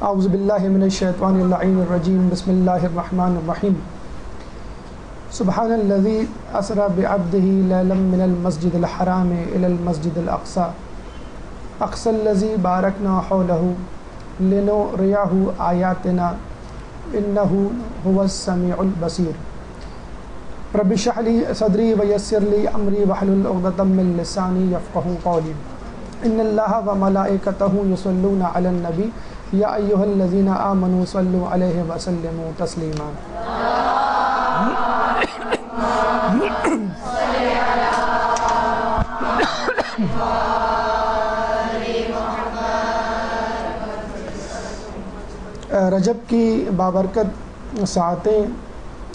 اعوذ باللہ من الشیطان اللعین الرجیم بسم اللہ الرحمن الرحیم سبحان الذی اسری بعبدہ لیلا من المسجد الحرام الی المسجد الاقصی اقصی الذی بارکنا حولہ لنریہ آیاتنا انہ هو السمیع البصیر رب اشرح لی صدری ویسر لی امری واحلل عقدۃ من لسانی یفقہوا قولی ان اللہ وملائکتہ یصلون علی النبی یا ایھا الذین آمنوا صلوا علیہ وسلموا تسلیما رجب کی بابرکت ساعتیں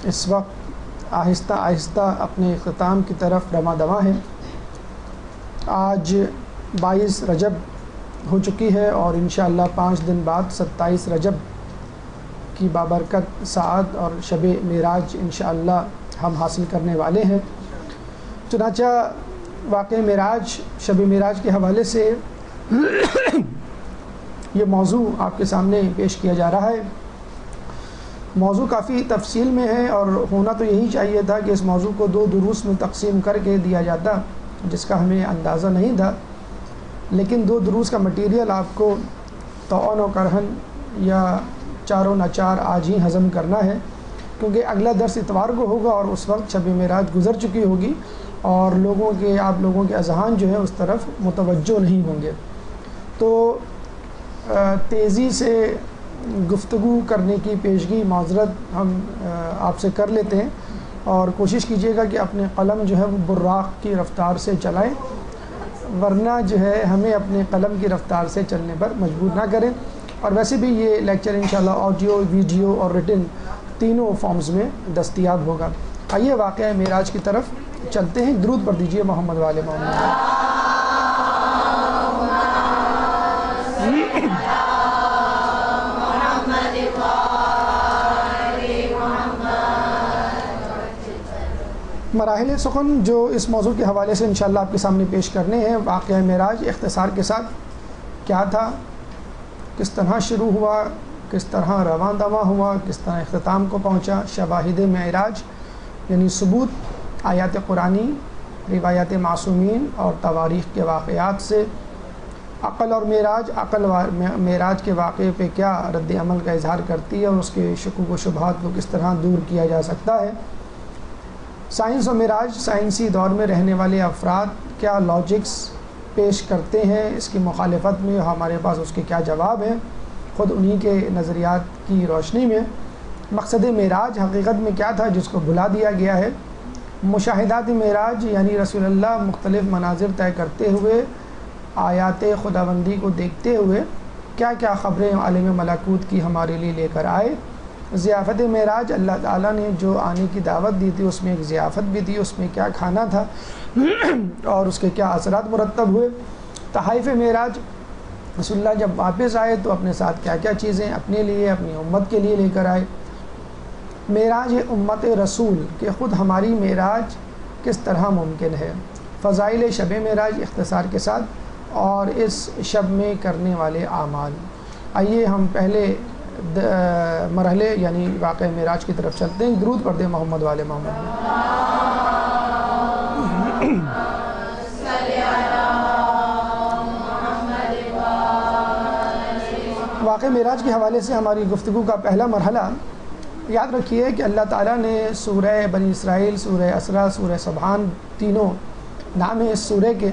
اس وقت آہستہ آہستہ اپنے اختتام کی طرف رواں دواں ہیں۔ آج 22 رجب ہو چکی ہے اور انشاءاللہ 5 دن بعد 27 رجب کی بابرکت ساعت اور شب معراج انشاءاللہ ہم حاصل کرنے والے ہیں۔ چنانچہ واقع معراج، شب معراج کے حوالے سے یہ موضوع آپ کے سامنے پیش کیا جا رہا ہے۔ موضوع کافی تفصیل میں ہے اور ہونا تو یہی چاہیے تھا کہ اس موضوع کو 2 دروس میں تقسیم کر کے دیا جاتا، جس کا ہمیں اندازہ نہیں تھا، لیکن 2 دروس کا مٹیریل آپ کو طوعاً و کرہن یا چاروں ناچار آج ہی ہضم کرنا ہے، کیونکہ اگلا درس اتوار کو ہوگا اور اس وقت شب معراج گزر چکی ہوگی اور آپ لوگوں کے اذہان جو ہے اس طرف متوجہ نہیں ہوں گے۔ تو تیزی سے گفتگو کرنے کی پیشگی معذرت ہم آپ سے کر لیتے ہیں اور کوشش کیجیے گا کہ اپنے قلم جو ہے وہ براق کی رفتار سے چلائیں، ورنہ جو ہے ہمیں اپنے قلم کی رفتار سے چلنے پر مجبور نہ کریں۔ اور ویسے بھی یہ لیکچر انشاءاللہ آڈیو، ویڈیو اور ریٹن تینوں فارمز میں دستیاب ہوگا۔ آئیے واقعہ معراج کی طرف چلتے ہیں۔ درود پڑھ دیجیے محمد والے محمد۔ مراحل سخن جو اس موضوع کے حوالے سے انشاءاللہ آپ کے سامنے پیش کرنے ہیں۔ واقعہ معراج اختصار کے ساتھ کیا تھا، کس طرح شروع ہوا، کس طرح رواں دواں ہوا، کس طرح اختتام کو پہنچا، شواہد معراج یعنی ثبوت آیات قرآنی، روایات معصومین اور تواریخ کے واقعات سے، عقل اور معراج، عقل معراج کے واقعے پہ کیا رد عمل کا اظہار کرتی ہے اور اس کے شکوک و شبہات کو کس طرح دور کیا جا سکتا ہے، سائنس و معراج، سائنسی دور میں رہنے والے افراد کیا لاجکس پیش کرتے ہیں، اس کی مخالفت میں ہمارے پاس اس کے کیا جواب ہیں، خود انہی کے نظریات کی روشنی میں مقصد معراج حقیقت میں کیا تھا جس کو بھلا دیا گیا ہے، مشاہدات معراج یعنی رسول اللہ مختلف مناظر طے کرتے ہوئے، آیات خداوندی کو دیکھتے ہوئے کیا کیا خبریں عالم ملکوت کی ہمارے لیے لے کر آئے، ضیافت معراج اللہ تعالیٰ نے جو آنے کی دعوت دی تھی اس میں ایک ضیافت بھی تھی، اس میں کیا کھانا تھا اور اس کے کیا اثرات مرتب ہوئے، تحائف معراج رسول اللہ جب واپس آئے تو اپنے ساتھ کیا کیا چیزیں اپنے لیے، اپنی امت کے لیے لے کر آئے، معراج امت رسول کہ خود ہماری معراج کس طرح ممکن ہے، فضائل شب معراج اختصار کے ساتھ اور اس شب میں کرنے والے اعمال۔ آئیے ہم پہلے مرحلے یعنی واقع معراج کی طرف چلتے ہیں۔ درود پڑھ دیں محمد والے محمد۔ واقع معراج کے حوالے سے ہماری گفتگو کا پہلا مرحلہ یاد رکھیے کہ اللہ تعالیٰ نے سورہ بنی اسرائیل، سورہ اسرا، سورہ سبحان تینوں نام ہے اس سورہ کے،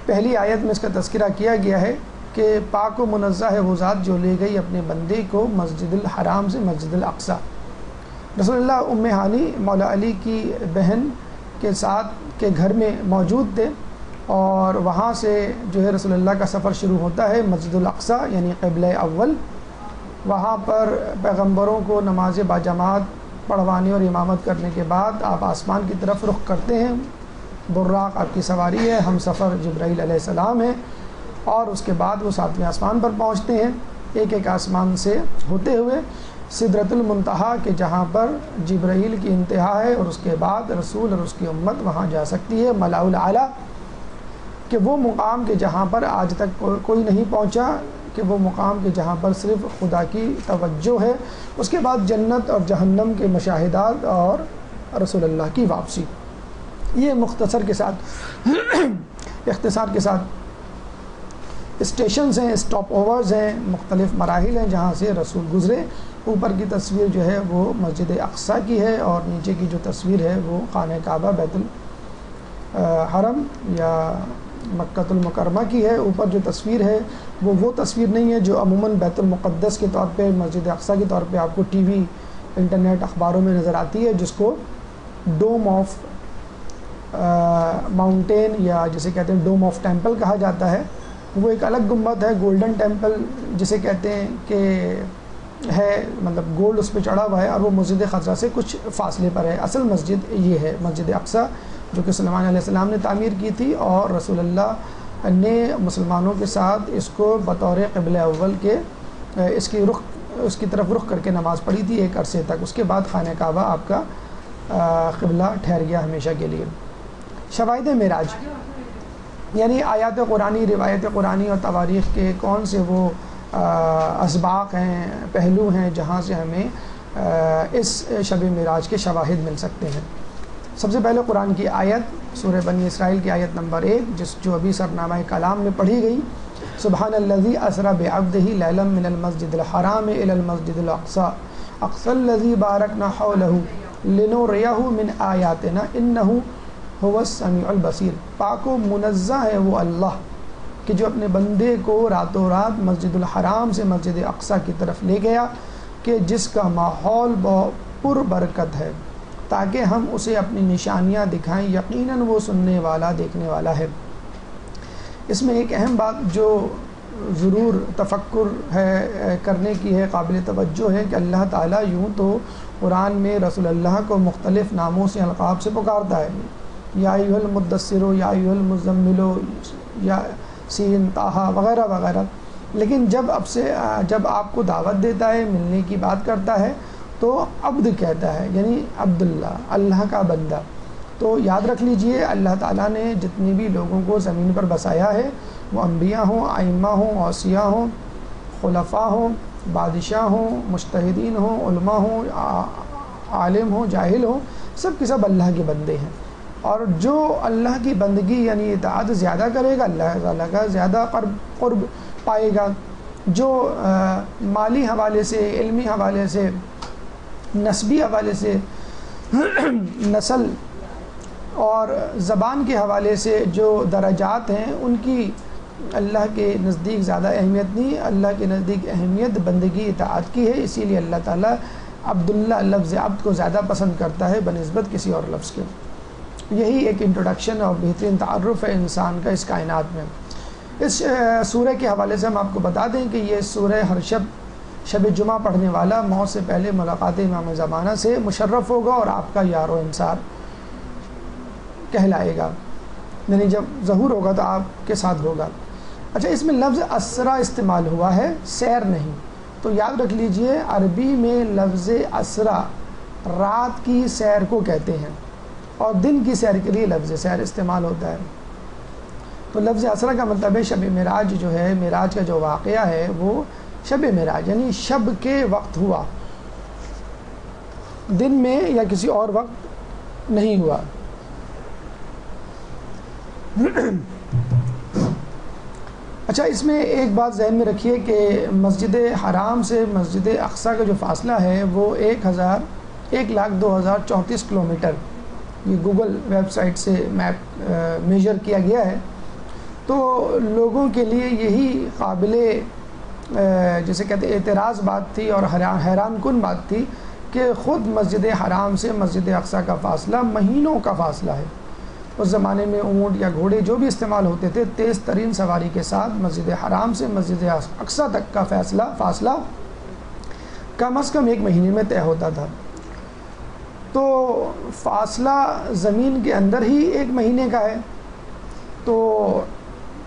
پہلی آیت میں اس کا تذکرہ کیا گیا ہے کہ پاک و منزہ ہے وہ ذات جو لے گئی اپنے بندے کو مسجد الحرام سے مسجد الاقصی۔ رسول اللہ ام ہانی مولا علی کی بہن کے ساتھ کے گھر میں موجود تھے اور وہاں سے جو ہے رسول اللہ کا سفر شروع ہوتا ہے مسجد الاقصی یعنی قبلہ اول۔ وہاں پر پیغمبروں کو نماز باجماعت پڑھوانے اور امامت کرنے کے بعد آپ آسمان کی طرف رخ کرتے ہیں، براق آپ کی سواری ہے، ہم سفر جبرائیل علیہ السلام ہے، اور اس کے بعد وہ 7ویں آسمان پر پہنچتے ہیں، ایک ایک آسمان سے ہوتے ہوئے سدرۃ المنتہا کہ جہاں پر جبرائیل کی انتہا ہے اور اس کے بعد رسول اور اس کی امت وہاں جا سکتی ہے، ملاء الاعلیٰ کہ وہ مقام کہ جہاں پر آج تک کوئی نہیں پہنچا، کہ وہ مقام کہ جہاں پر صرف خدا کی توجہ ہے، اس کے بعد جنت اور جہنم کے مشاہدات اور رسول اللہ کی واپسی. یہ مختصر کے ساتھ اختصار کے ساتھ اسٹیشنز ہیں، اسٹاپ اوورز ہیں، مختلف مراحل ہیں جہاں سے رسول گزرے. اوپر کی تصویر جو ہے وہ مسجد اقصیٰ کی ہے اور نیچے کی جو تصویر ہے وہ خانہ کعبہ بیت الحرم یا مکۃ المکرمہ کی ہے. اوپر جو تصویر ہے وہ تصویر نہیں ہے جو عموماً بیت المقدس کے طور پہ، مسجد اقصیٰ کے طور پہ آپ کو ٹی وی، انٹرنیٹ، اخباروں میں نظر آتی ہے، جس کو ڈوم آف ماؤنٹین یا جسے کہتے ہیں ڈوم آف ٹیمپل کہا جاتا ہے. وہ ایک الگ گنبد ہے، گولڈن ٹیمپل جسے کہتے ہیں کہ ہے، مطلب گولڈ اس پہ چڑھا ہوا ہے اور وہ مسجد خضرا سے کچھ فاصلے پر ہے. اصل مسجد یہ ہے مسجد اقصیٰ، جو کہ سلیمان علیہ السلام نے تعمیر کی تھی اور رسول اللہ نے مسلمانوں کے ساتھ اس کو بطور قبلہ اول کے اس کی طرف رخ کر کے نماز پڑھی تھی ایک عرصے تک. اس کے بعد خانہ کعبہ آپ کا قبلہ ٹھہر گیا ہمیشہ کے لیے. شواہد معراج یعنی آیات قرآنی، روایت قرآنی اور تواریخ کے کون سے وہ اسباق ہیں، پہلو ہیں جہاں سے ہمیں اس شب معراج کے شواہد مل سکتے ہیں. سب سے پہلے قرآن کی آیت سورہ بنی اسرائیل کی آیت نمبر 1 جو ابھی سرنامہ کلام میں پڑھی گئی. سبحان الذی اسری بعبدہ لیلا من المسجد الحرام الی المسجد الاقصی اقصی الذی بارکنا حولہ لنریہ من آیاتنا انہ هو السمیع البصیر. پاک و منزہ ہے وہ اللہ کہ جو اپنے بندے کو راتوں رات مسجد الحرام سے مسجد اقصیٰ کی طرف لے گیا، کہ جس کا ماحول پر برکت ہے، تاکہ ہم اسے اپنی نشانیاں دکھائیں. یقیناً وہ سننے والا، دیکھنے والا ہے. اس میں ایک اہم بات جو ضرور تفکر ہے کرنے کی ہے، قابل توجہ ہے کہ اللہ تعالیٰ یوں تو قرآن میں رسول اللہ کو مختلف ناموں سے، القاب سے پکارتا ہے، یا ایھا المدثر، یا ایھا المزمل، یا سین، طٰہٰ وغیرہ وغیرہ. لیکن جب آپ کو دعوت دیتا ہے، ملنے کی بات کرتا ہے، تو عبد کہتا ہے، یعنی عبداللہ، اللہ کا بندہ. تو یاد رکھ لیجئے اللہ تعالیٰ نے جتنے بھی لوگوں کو زمین پر بسایا ہے، وہ انبیاء ہوں، ائمہ ہوں، اوصیاء ہوں، خلفاء ہوں، بادشاہ ہوں، مجتہدین ہوں، علماء ہوں، عالم ہوں، جاہل ہوں، سب کے سب اللہ کے بندے ہیں. اور جو اللہ کی بندگی یعنی اطاعت زیادہ کرے گا، اللہ تعالیٰ کا زیادہ قرب پائے گا. جو مالی حوالے سے، علمی حوالے سے، نسبی حوالے سے، نسل اور زبان کے حوالے سے جو درجات ہیں، ان کی اللہ کے نزدیک زیادہ اہمیت نہیں. اللہ کے نزدیک اہمیت بندگی اطاعت کی ہے. اسی لیے اللہ تعالیٰ عبداللہ، لفظ عبد کو زیادہ پسند کرتا ہے بنسبت کسی اور لفظ کے. یہی ایک انٹروڈکشن اور بہترین تعارف ہے انسان کا اس کائنات میں. اس سورہ کے حوالے سے ہم آپ کو بتا دیں کہ یہ سورہ ہر شب جمعہ پڑھنے والا موت سے پہلے ملاقات امام زمانہ سے مشرف ہوگا اور آپ کا یار و انصار کہلائے گا، یعنی جب ظہور ہوگا تو آپ کے ساتھ ہوگا. اچھا، اس میں لفظ اسرا استعمال ہوا ہے، سیر نہیں. تو یاد رکھ لیجئے عربی میں لفظ اسرا رات کی سیر کو کہتے ہیں اور دن کی سیر کے لیے لفظ سیر استعمال ہوتا ہے. تو لفظ اسرا کا مطلب ہے شب معراج جو ہے، معراج کا جو واقعہ ہے وہ شب معراج یعنی شب کے وقت ہوا، دن میں یا کسی اور وقت نہیں ہوا. اچھا، اس میں ایک بات ذہن میں رکھیے کہ مسجد حرام سے مسجد اقصیٰ کا جو فاصلہ ہے وہ 1,02,034 کلومیٹر، یہ گوگل ویب سائٹ سے میپ میجر کیا گیا ہے. تو لوگوں کے لیے یہی قابل جسے کہتے اعتراض بات تھی اور حیران کن بات تھی کہ خود مسجد حرام سے مسجد اقصیٰ کا فاصلہ مہینوں کا فاصلہ ہے. اس زمانے میں اونٹ یا گھوڑے جو بھی استعمال ہوتے تھے، تیز ترین سواری کے ساتھ مسجد حرام سے مسجد اقصیٰ تک کا فاصلہ کم از کم 1 مہینے میں طے ہوتا تھا. تو فاصلہ زمین کے اندر ہی 1 مہینے کا ہے، تو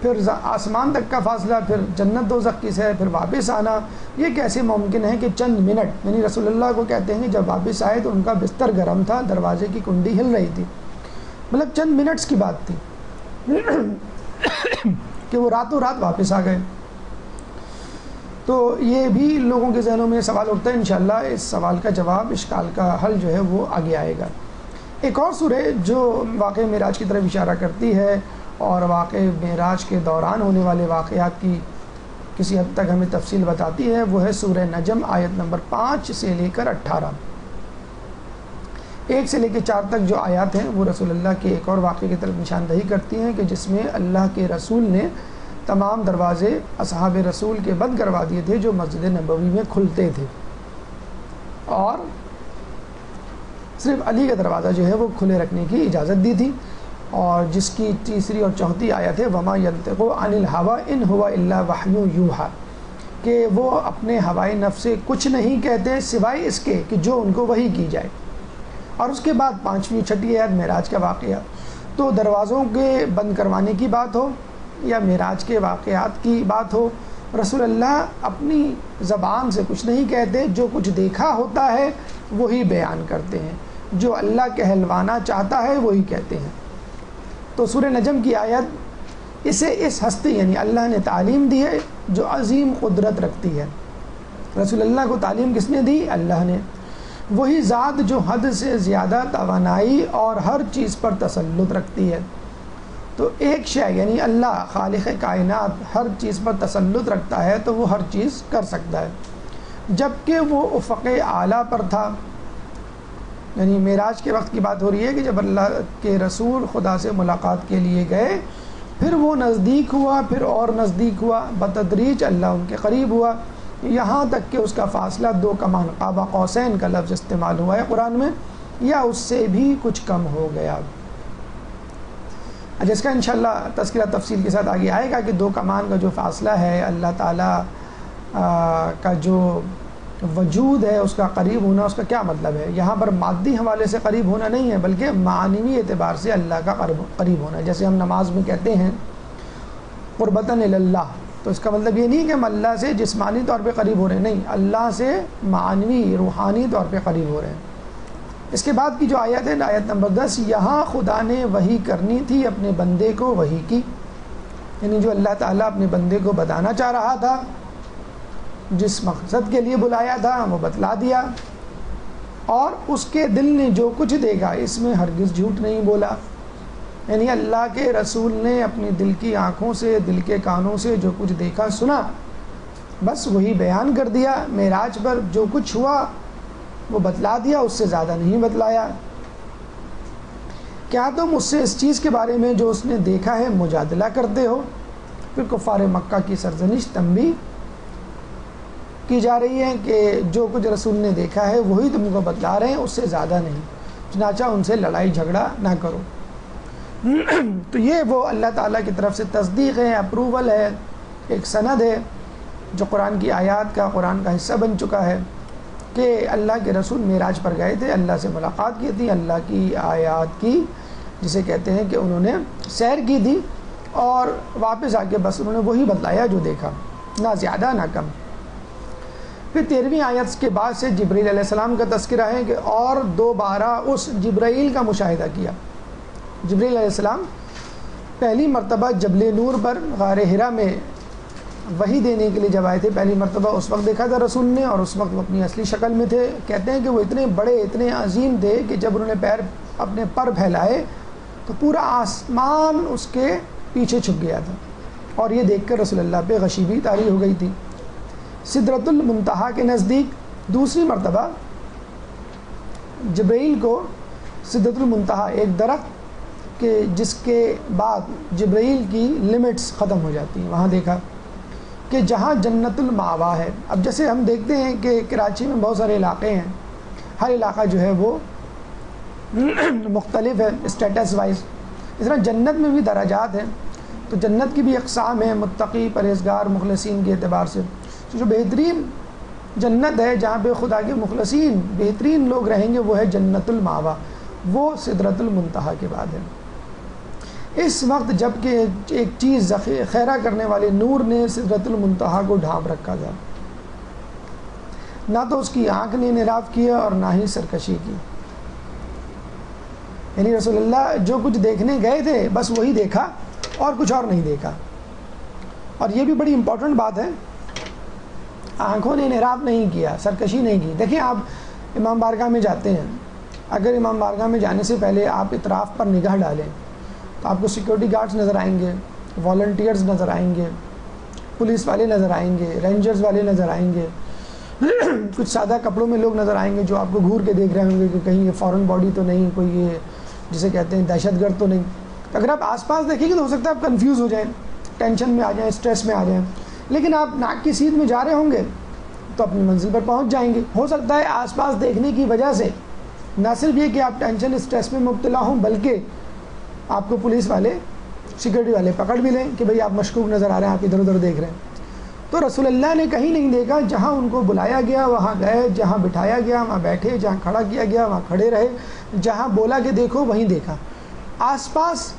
پھر آسمان تک کا فاصلہ، پھر جنت دوزخ کی سیر، پھر واپس آنا، یہ کیسے ممکن ہے کہ چند منٹ، یعنی رسول اللہ کو کہتے ہیں کہ جب واپس آئے تو ان کا بستر گرم تھا، دروازے کی کنڈی ہل رہی تھی، مطلب چند منٹس کی بات تھی کہ وہ راتوں رات واپس آ گئے. تو یہ بھی لوگوں کے ذہنوں میں سوال اٹھتا ہے، انشاءاللہ اس سوال کا جواب، اشکال کا حل جو ہے وہ آگے آئے گا۔ ایک اور سورہ جو واقعہ معراج کی طرف اشارہ کرتی ہے اور واقعہ معراج کے دوران ہونے والے واقعات کی کسی حد تک ہمیں تفصیل بتاتی ہے، وہ ہے سورہ نجم آیت نمبر 5 سے لے کر 18۔ 1 سے لے کے 4 تک جو آیات ہیں وہ رسول اللہ کے ایک اور واقعے کی طرف نشاندہی کرتی ہیں کہ جس میں اللہ کے رسول نے تمام دروازے اصحاب رسول کے بند کروا دیے تھے جو مسجد نبوی میں کھلتے تھے، اور صرف علی کا دروازہ جو ہے وہ کھلے رکھنے کی اجازت دی تھی، اور جس کی تیسری اور چوتھی آیت ہے وما ينطق عن الهوى ان هو الا وحی یوحى، کہ وہ اپنے ہوائے نفس سے کچھ نہیں کہتے سوائے اس کے کہ جو ان کو وحی کی جائے۔ اور اس کے بعد 5ویں 6ٹھی آیت معراج کا واقعہ۔ تو دروازوں کے بند کروانے کی بات ہو یا معراج کے واقعات کی بات ہو، رسول اللہ اپنی زبان سے کچھ نہیں کہتے، جو کچھ دیکھا ہوتا ہے وہی بیان کرتے ہیں، جو اللہ کہلوانا چاہتا ہے وہی کہتے ہیں۔ تو سورہ نجم کی آیت اسے اس ہستی یعنی اللہ نے تعلیم دی ہے جو عظیم قدرت رکھتی ہے۔ رسول اللہ کو تعلیم کس نے دی؟ اللہ نے۔ وہی ذات جو حد سے زیادہ توانائی اور ہر چیز پر تسلط رکھتی ہے۔ تو ایک شے یعنی اللہ خالق کائنات ہر چیز پر تسلط رکھتا ہے تو وہ ہر چیز کر سکتا ہے، جبکہ وہ افق اعلیٰ پر تھا۔ یعنی معراج کے وقت کی بات ہو رہی ہے کہ جب اللہ کے رسول خدا سے ملاقات کے لیے گئے، پھر وہ نزدیک ہوا، پھر اور نزدیک ہوا، بتدریج اللہ ان کے قریب ہوا، یہاں تک کہ اس کا فاصلہ 2 کمان قاب قوسین کا لفظ استعمال ہوا ہے قرآن میں، یا اس سے بھی کچھ کم ہو گیا۔ جس کا انشاءاللہ تذکرہ تفصیل کے ساتھ آگے آئے گا کہ 2 کمان کا جو فاصلہ ہے، اللہ تعالیٰ کا جو وجود ہے اس کا قریب ہونا، اس کا کیا مطلب ہے؟ یہاں پر مادی حوالے سے قریب ہونا نہیں ہے، بلکہ معنوی اعتبار سے اللہ کا قریب ہونا ہے۔ جیسے ہم نماز میں کہتے ہیں قربتاً اللہ، تو اس کا مطلب یہ نہیں کہ ہم اللہ سے جسمانی طور پہ قریب ہو رہے ہیں، نہیں، اللہ سے معنوی روحانی طور پہ قریب ہو رہے ہیں۔ اس کے بعد کی جو آیت ہے آیت نمبر 10، یہاں خدا نے وحی کرنی تھی اپنے بندے کو وحی کی، یعنی جو اللہ تعالیٰ اپنے بندے کو بتانا چاہ رہا تھا، جس مقصد کے لیے بلایا تھا وہ بتلا دیا، اور اس کے دل نے جو کچھ دیکھا اس میں ہرگز جھوٹ نہیں بولا۔ یعنی اللہ کے رسول نے اپنی دل کی آنکھوں سے، دل کے کانوں سے جو کچھ دیکھا سنا بس وہی بیان کر دیا۔ معراج پر جو کچھ ہوا وہ بتلا دیا، اس سے زیادہ نہیں بتلایا۔ کیا تم اس سے اس چیز کے بارے میں جو اس نے دیکھا ہے مجادلہ کرتے ہو؟ پھر کفار مکہ کی سرزنش تنبیہ کی جا رہی ہے کہ جو کچھ رسول نے دیکھا ہے وہی تم کو بتلا رہے ہیں، اس سے زیادہ نہیں، چنانچہ ان سے لڑائی جھگڑا نہ کرو۔ تو یہ وہ اللہ تعالیٰ کی طرف سے تصدیق ہے، اپروول ہے، ایک سند ہے جو قرآن کی آیات کا، قرآن کا حصہ بن چکا ہے کہ اللہ کے رسول معراج پر گئے تھے، اللہ سے ملاقات کی تھی، اللہ کی آیات کی جسے کہتے ہیں کہ انہوں نے سیر کی تھی، اور واپس آ کے بس انہوں نے وہی بتلایا جو دیکھا، نہ زیادہ نہ کم۔ پھر 13ویں آیت کے بعد سے جبرائیل علیہ السلام کا تذکرہ ہے کہ اور دوبارہ اس جبرائیل کا مشاہدہ کیا۔ جبرائیل علیہ السلام پہلی مرتبہ جبل نور پر غار حرا میں وحی دینے کے لیے جب آئے تھے، پہلی مرتبہ اس وقت دیکھا تھا رسول نے، اور اس وقت وہ اپنی اصلی شکل میں تھے۔ کہتے ہیں کہ وہ اتنے بڑے، اتنے عظیم تھے کہ جب انہوں نے اپنے پر پھیلائے تو پورا آسمان اس کے پیچھے چھپ گیا تھا، اور یہ دیکھ کر رسول اللہ پہ غشی طاری ہو گئی تھی۔ سدرۃ المنتہا کے نزدیک دوسری مرتبہ جبرائیل کو سدرۃ المنتہا، ایک درخت کہ جس کے بعد جبرائیل کی لمٹس ختم ہو جاتی ہیں، وہاں دیکھا کہ جہاں جنت الماوا ہے۔ اب جیسے ہم دیکھتے ہیں کہ کراچی میں بہت سارے علاقے ہیں، ہر علاقہ جو ہے وہ مختلف ہے اسٹیٹس وائز، اس طرح جنت میں بھی درجات ہیں، تو جنت کی بھی اقسام ہیں، متقی، پرہیزگار، مخلصین کے اعتبار سے۔ جو بہترین جنت ہے جہاں پہ خدا کے مخلصین بہترین لوگ رہیں گے وہ ہے جنت الماوا، وہ سدرۃ المنتہا کے بعد ہے۔ اس وقت جب کہ ایک چیز خیرہ کرنے والے نور نے سدرۃ المنتہا کو ڈھانپ رکھا تھا، نہ تو اس کی آنکھ نے انحراف کیا اور نہ ہی سرکشی کی۔ یعنی رسول اللہ جو کچھ دیکھنے گئے تھے بس وہی دیکھا اور کچھ اور نہیں دیکھا۔ اور یہ بھی بڑی امپورٹنٹ بات ہے آنکھوں نے انحراف نہیں کیا، سرکشی نہیں کی. دیکھیں آپ امام بارگاہ میں جاتے ہیں، اگر امام بارگاہ میں جانے سے پہلے آپ اطراف پر نگاہ ڈالیں تو آپ کو سیکورٹی گارڈز نظر آئیں گے، والنٹیئرز نظر آئیں گے، پولیس والے نظر آئیں گے، رینجرز والے نظر آئیں گے، کچھ سادہ کپڑوں میں لوگ نظر آئیں گے جو آپ کو گھور کے دیکھ رہے ہوں گے کہ کہیں یہ فورن باڈی تو نہیں، کوئی یہ جسے کہتے ہیں دہشت گرد تو نہیں. اگر آپ آس پاس دیکھیں گے تو ہو سکتا ہے آپ کنفیوز ہو جائیں، ٹینشن میں آ جائیں، اسٹریس میں آ جائیں. لیکن آپ ناک کی سیدھ میں جا رہے ہوں گے تو اپنی منزل پر پہنچ جائیں گے. ہو سکتا ہے آس پاس دیکھنے کی وجہ سے نہ صرف یہ کہ آپ ٹینشن اسٹریس میں مبتلا ہوں، بلکہ آپ کو پولیس والے سیکورٹی والے پکڑ بھی لیں کہ بھئی آپ مشکوک نظر آ رہے ہیں، آپ ادھر ادھر دیکھ رہے ہیں. تو رسول اللہ نے کہیں نہیں دیکھا، جہاں ان کو بلایا گیا وہاں گئے، جہاں بٹھایا گیا وہاں بیٹھے، جہاں کھڑا کیا گیا وہاں کھڑے رہے، جہاں بولا کہ دیکھو وہیں دیکھا. آس پاس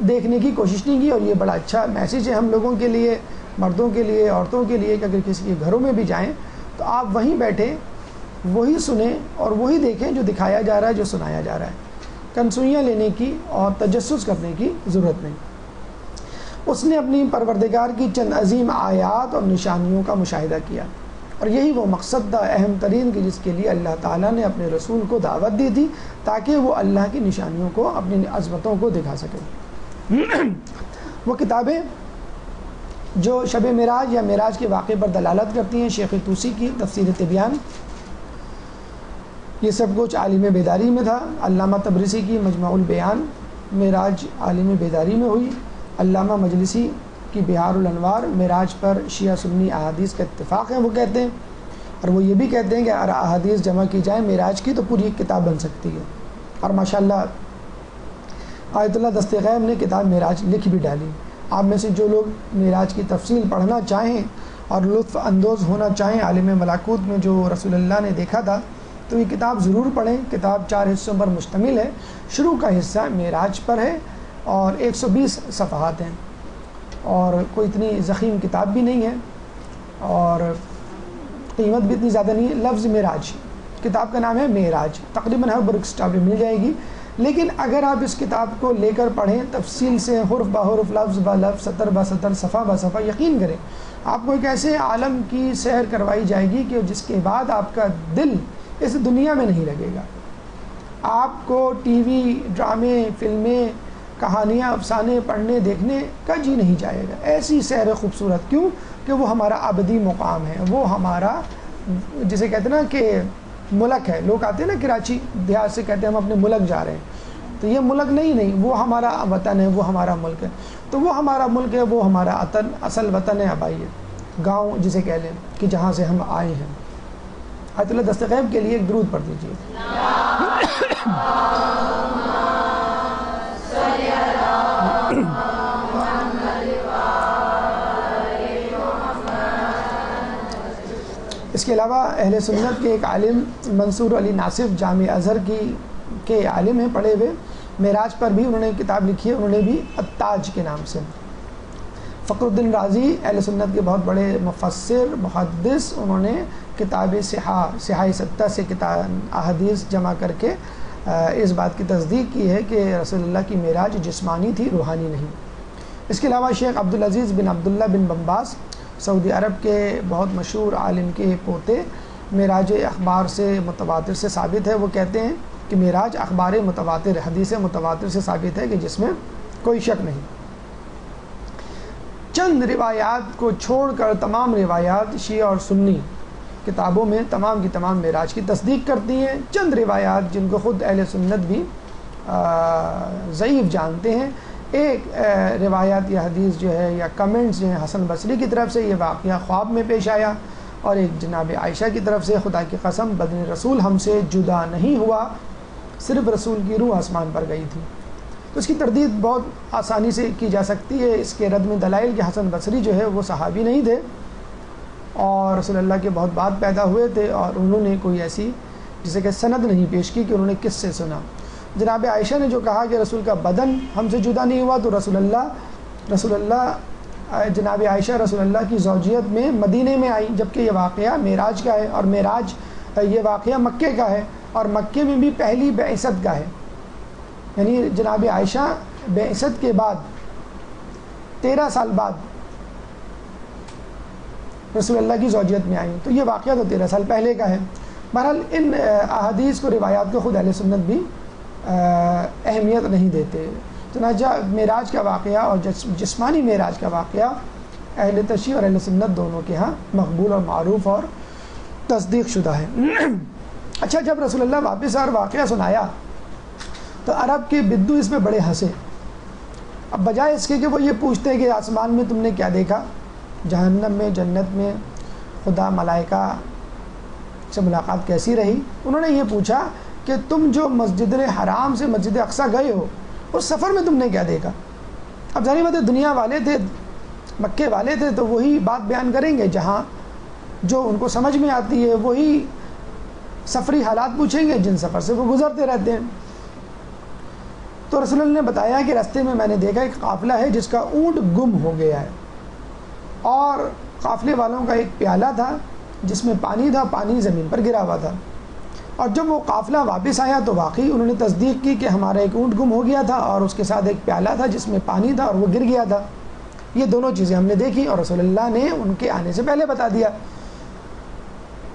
دیکھنے کی کوشش نہیں کی. اور یہ بڑا اچھا میسیج ہے ہم لوگوں کے لیے، مردوں کے لیے، عورتوں کے لیے، کہ اگر کسی کے گھروں میں بھی جائیں تو آپ وہیں بیٹھیں، وہی سنیں اور وہی دیکھیں جو دکھایا جا رہا ہے، جو سنایا جا رہا ہے. کنسوئیاں لینے کی اور تجسس کرنے کی ضرورت نہیں. اس نے اپنی پروردگار کی چند عظیم آیات اور نشانیوں کا مشاہدہ کیا، اور یہی وہ مقصد تھا اہم ترین کہ جس کے لیے اللہ تعالیٰ نے اپنے رسول کو دعوت دی تھی، تاکہ وہ اللہ کی نشانیوں کو، اپنی عظمتوں کو دکھا سکے. وہ کتابیں جو شب معراج یا معراج کے واقعے پر دلالت کرتی ہیں، شیخ طوسی کی تفسیر طبیان، یہ سب کچھ عالم بیداری میں تھا. علامہ تبریسی کی مجمع البیان، معراج عالم بیداری میں ہوئی. علامہ مجلسی کی بہار الانوار، معراج پر شیعہ سنی احادیث کا اتفاق ہے وہ کہتے ہیں، اور وہ یہ بھی کہتے ہیں کہ اگر احادیث جمع کی جائیں معراج کی تو پوری ایک کتاب بن سکتی ہے. اور ماشاءاللہ آیت اللہ دست غیب نے کتاب معراج لکھ بھی ڈالی. آپ میں سے جو لوگ معراج کی تفصیل پڑھنا چاہیں اور لطف اندوز ہونا چاہیں عالم ملاکوت میں جو رسول اللہ نے دیکھا تھا، تو یہ کتاب ضرور پڑھیں. کتاب 4 حصوں پر مشتمل ہے. شروع کا حصہ معراج پر ہے اور 120 صفحات ہیں، اور کوئی اتنی ضخیم کتاب بھی نہیں ہے، اور قیمت بھی اتنی زیادہ نہیں ہے. لفظ معراج، کتاب کا نام ہے معراج، تقریباً ہر بک اسٹاپ میں مل جائے گی. لیکن اگر آپ اس کتاب کو لے کر پڑھیں تفصیل سے، حرف بہ حرف، لفظ بہ لفظ، سطر بہ سطر، صفحہ بہ صفحہ، یقین کریں آپ کو ایک ایسے عالم کی سیر کروائی جائے گی کہ جس کے بعد آپ کا دل اس دنیا میں نہیں لگے گا. آپ کو ٹی وی، ڈرامے، فلمیں، کہانیاں، افسانے پڑھنے دیکھنے کا جی نہیں جائے گا. ایسی سیر خوبصورت، کیوں کہ وہ ہمارا ابدی مقام ہے، وہ ہمارا جسے کہتے ہیں نا کہ ملک ہے. لوگ آتے ہیں نا کراچی دیہات سے، کہتے ہیں ہم اپنے ملک جا رہے ہیں، تو یہ ملک نہیں، وہ ہمارا وطن ہے، وہ ہمارا ملک ہے. تو وہ ہمارا ملک ہے، وہ ہمارا اصل وطن ہے، آبائی ہے، گاؤں جسے کہہ لیں کہ جہاں سے ہم آئے ہیں. آیت اللہ دست غیب کے لیے ایک درود پڑھ دیجیے. اس کے علاوہ اہل سنت کے ایک عالم منصور علی ناصف جامع ازہر کے عالم ہیں پڑھے ہوئے، معراج پر بھی انہوں نے کتاب لکھی ہے، انہوں نے بھی التاج کے نام سے. فخر الدین رازی اہل سنت کے بہت بڑے مفسر محدث، انہوں نے کتاب صحاح ستہ سے کتاب احادیث جمع کر کے اس بات کی تصدیق کی ہے کہ رسول اللہ کی معراج جسمانی تھی، روحانی نہیں. اس کے علاوہ شیخ عبدالعزیز بن عبداللہ بن بمباس سعودی عرب کے بہت مشہور عالم کے پوتے، معراج اخبار سے متواتر سے ثابت ہے. وہ کہتے ہیں کہ معراج اخبار متواتر، حدیث متواتر سے ثابت ہے کہ جس میں کوئی شک نہیں. چند روایات کو چھوڑ کر تمام روایات شیعہ اور سنی کتابوں میں تمام کی تمام معراج کی تصدیق کرتی ہیں. چند روایات جن کو خود اہل سنت بھی ضعیف جانتے ہیں. ایک روایات یا حدیث جو ہے یا کمنٹس جو ہیں حسن بصری کی طرف سے، یہ واقعہ خواب میں پیش آیا، اور ایک جناب عائشہ کی طرف سے، خدا کی قسم بدن رسول ہم سے جدا نہیں ہوا، صرف رسول کی روح آسمان پر گئی تھی. تو اس کی تردید بہت آسانی سے کی جا سکتی ہے. اس کے رد میں دلائل کہ حسن بصری جو ہے وہ صحابی نہیں تھے، اور رسول اللہ کے بہت بعد پیدا ہوئے تھے، اور انہوں نے کوئی ایسی جسے کہ سند نہیں پیش کی کہ انہوں نے کس سے سنا. جناب عائشہ نے جو کہا کہ رسول کا بدن ہم سے جدا نہیں ہوا، تو رسول اللہ جناب عائشہ رسول اللہ کی زوجیت میں مدینے میں آئی، جبکہ یہ واقعہ معراج کا ہے، اور معراج یہ واقعہ مکے کا ہے، اور مکے میں بھی پہلی بعثت کا ہے. یعنی جناب عائشہ بعثت کے بعد 13 سال بعد رسول اللہ کی زوجیت میں آئیں. تو یہ واقعہ تو 13 سال پہلے کا ہے. بہرحال ان احادیث کو، روایات کو خود اہل سنت بھی اہمیت نہیں دیتے. چنانچہ معراج کا واقعہ اور جسمانی معراج کا واقعہ اہل تشیع اور اہل سنت دونوں کے ہاں مقبول اور معروف اور تصدیق شدہ ہے. اچھا، جب رسول اللہ واپس اور واقعہ سنایا تو عرب کے بدو اس میں بڑے ہنسے. اب بجائے اس کے کہ وہ یہ پوچھتے کہ آسمان میں تم نے کیا دیکھا، جہنم میں، جنت میں، خدا ملائکہ سے ملاقات کیسی رہی، انہوں نے یہ پوچھا کہ تم جو مسجد حرام سے مسجد اقصیٰ گئے ہو اس سفر میں تم نے کیا دیکھا. اب ظاہر بات ہے دنیا والے تھے، مکے والے تھے، تو وہی بات بیان کریں گے جہاں جو ان کو سمجھ میں آتی ہے، وہی سفری حالات پوچھیں گے جن سفر سے وہ گزرتے رہتے ہیں. تو رسول اللہ نے بتایا کہ راستے میں نے دیکھا ایک قافلہ ہے جس کا اونٹ گم ہو گیا ہے، اور قافلے والوں کا ایک پیالہ تھا جس میں پانی تھا، پانی زمین پر گرا ہوا تھا. اور جب وہ قافلہ واپس آیا تو واقعی انہوں نے تصدیق کی کہ ہمارا ایک اونٹ گم ہو گیا تھا اور اس کے ساتھ ایک پیالہ تھا جس میں پانی تھا اور وہ گر گیا تھا. یہ دونوں چیزیں ہم نے دیکھی اور رسول اللہ نے ان کے آنے سے پہلے بتا دیا.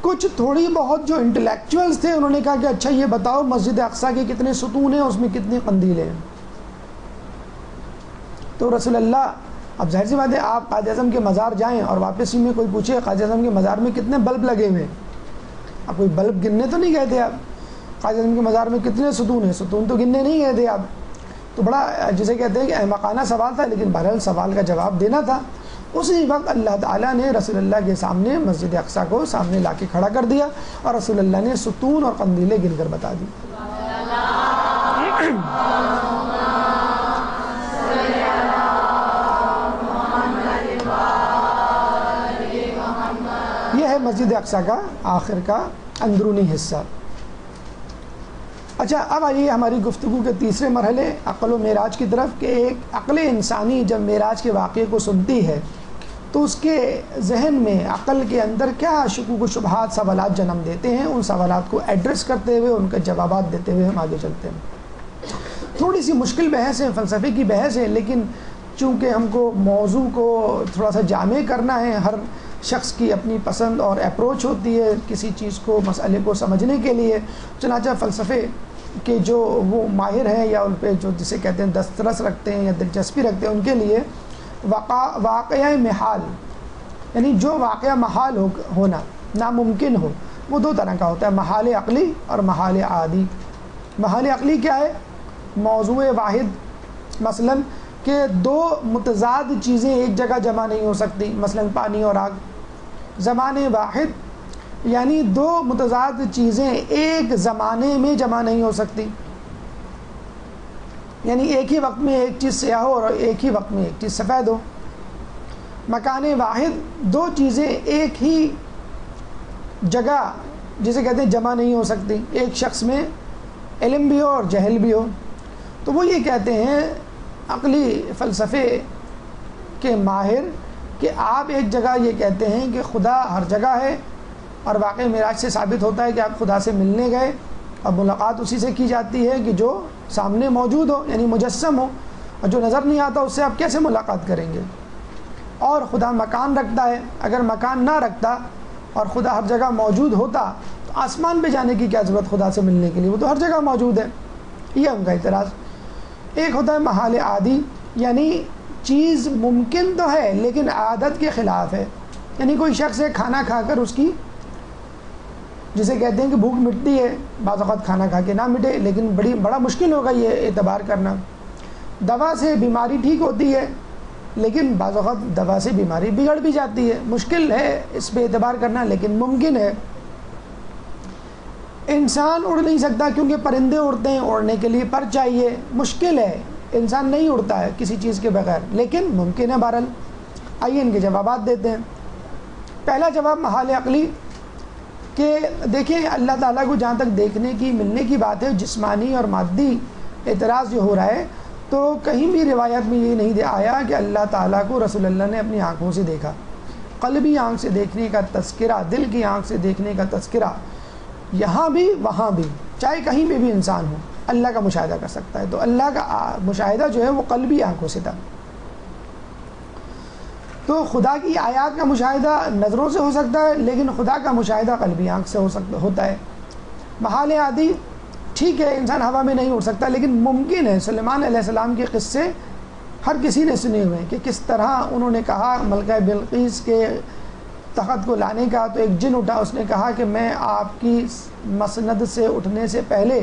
کچھ تھوڑی بہت جو انٹلیکچوئلز تھے انہوں نے کہا کہ اچھا یہ بتاؤ مسجد اقصیٰ کے کتنے ستون ہیں، اس میں کتنی قندیلیں ہیں. تو رسول اللہ، اب ظاہر سی بات ہے آپ قائد اعظم کے مزار جائیں اور واپسی میں کوئی پوچھے قائد اعظم کے مزار میں کتنے بلب لگے ہوئے ہیں، اب کوئی بلب گننے تو نہیں گئے تھے آپ. قائد اعظم کے مزار میں کتنے ستون ہیں، ستون تو گننے نہیں گئے تھے آپ. تو بڑا جسے کہتے ہیں کہ احمقانہ سوال تھا، لیکن بہرحال سوال کا جواب دینا تھا. اسی وقت اللہ تعالیٰ نے رسول اللہ کے سامنے مسجد اقصیٰ کو سامنے لا کے کھڑا کر دیا اور رسول اللہ نے ستون اور قندیلیں گن کر بتا دی. یہ ہے مسجد اقصیٰ کا آخر کا اندرونی حصہ. اچھا، اب آئیے ہماری گفتگو کے تیسرے مرحلے عقل و معراج کی طرف کہ ایک عقل انسانی جب معراج کے واقعے کو سنتی ہے تو اس کے ذہن میں، عقل کے اندر کیا شکوک و شبہات، سوالات جنم دیتے ہیں. ان سوالات کو ایڈریس کرتے ہوئے، ان کے جوابات دیتے ہوئے ہم آگے چلتے ہیں. تھوڑی سی مشکل بحث ہے، فلسفے کی بحث ہے، لیکن چونکہ ہم کو موضوع کو تھوڑا سا جامع کرنا ہے، ہر شخص کی اپنی پسند اور اپروچ ہوتی ہے کسی چیز کو، مسئلے کو سمجھنے کے لیے. چنانچہ فلسفے کے جو وہ ماہر ہیں یا ان پہ جو جسے کہتے ہیں دسترس رکھتے ہیں یا دلچسپی رکھتے ہیں، ان کے لیے واقعہ محال، یعنی جو واقعہ محال ہونا، ناممکن ہو، وہ دو طرح کا ہوتا ہے، محال عقلی اور محال عادی. محال عقلی کیا ہے؟ موضوع واحد، مثلا کہ دو متضاد چیزیں ایک جگہ جمع نہیں ہو سکتی، مثلا پانی اور آگ. زمان واحد یعنی دو متضاد چیزیں ایک زمانے میں جمع نہیں ہو سکتی، یعنی ایک ہی وقت میں ایک چیز سیاہ ہو اور ایک ہی وقت میں ایک چیز سفید ہو. مکان واحد، دو چیزیں ایک ہی جگہ جسے کہتے ہیں جمع نہیں ہو سکتی، ایک شخص میں علم بھی ہو اور جہل بھی ہو. تو وہ یہ کہتے ہیں عقلی فلسفے کے ماہر کہ آپ ایک جگہ یہ کہتے ہیں کہ خدا ہر جگہ ہے، اور واقعی معراج سے ثابت ہوتا ہے کہ آپ خدا سے ملنے گئے اور ملاقات اسی سے کی جاتی ہے کہ جو سامنے موجود ہو، یعنی مجسم ہو، اور جو نظر نہیں آتا اس سے آپ کیسے ملاقات کریں گے. اور خدا مکان رکھتا ہے، اگر مکان نہ رکھتا اور خدا ہر جگہ موجود ہوتا تو آسمان پہ جانے کی کیا ضرورت خدا سے ملنے کے لیے، وہ تو ہر جگہ موجود ہے. یہ ان کا اعتراض. ایک ہوتا ہے محال عادی، یعنی چیز ممکن تو ہے لیکن عادت کے خلاف ہے، یعنی کوئی شخص ہے کھانا کھا کر اس کی جسے کہتے ہیں کہ بھوک مٹتی ہے، بعض اوقات کھانا کھا کے نہ مٹے، لیکن بڑا مشکل ہوگا یہ اعتبار کرنا. دوا سے بیماری ٹھیک ہوتی ہے لیکن بعض اوقات دوا سے بیماری بگڑ بھی جاتی ہے، مشکل ہے اس پہ اعتبار کرنا لیکن ممکن ہے. انسان اڑ نہیں سکتا کیونکہ پرندے اڑتے ہیں، اڑنے کے لیے پر چاہیے، مشکل ہے، انسان نہیں اڑتا ہے کسی چیز کے بغیر، لیکن ممکن ہے. بہرحال آئیے ان کے جوابات دیتے ہیں. پہلا جواب محال عقلی کہ دیکھیں اللہ تعالیٰ کو جہاں تک دیکھنے کی، ملنے کی بات ہے، جسمانی اور مادی اعتراض جو ہو رہا ہے، تو کہیں بھی روایت میں یہ نہیں آیا کہ اللہ تعالیٰ کو رسول اللہ نے اپنی آنکھوں سے دیکھا. قلبی آنکھ سے دیکھنے کا تذکرہ، دل کی آنکھ سے دیکھنے کا تذکرہ یہاں بھی وہاں بھی، چاہے کہیں پہ بھی انسان ہو، اللہ کا مشاہدہ کر سکتا ہے. تو اللہ کا مشاہدہ جو ہے وہ قلبی آنکھوں سے تھا. تو خدا کی آیات کا مشاہدہ نظروں سے ہو سکتا ہے، لیکن خدا کا مشاہدہ قلبی آنکھ سے ہوتا ہے۔ محال عادی ٹھیک ہے، انسان ہوا میں نہیں اڑ سکتا، لیکن ممکن ہے۔ سلیمان علیہ السلام کے قصے ہر کسی نے سنے ہوئے ہیں کہ کس طرح انہوں نے کہا ملکہ بلقیس کے تخت کو لانے کا، تو ایک جن اٹھا، اس نے کہا کہ میں آپ کی مسند سے اٹھنے سے پہلے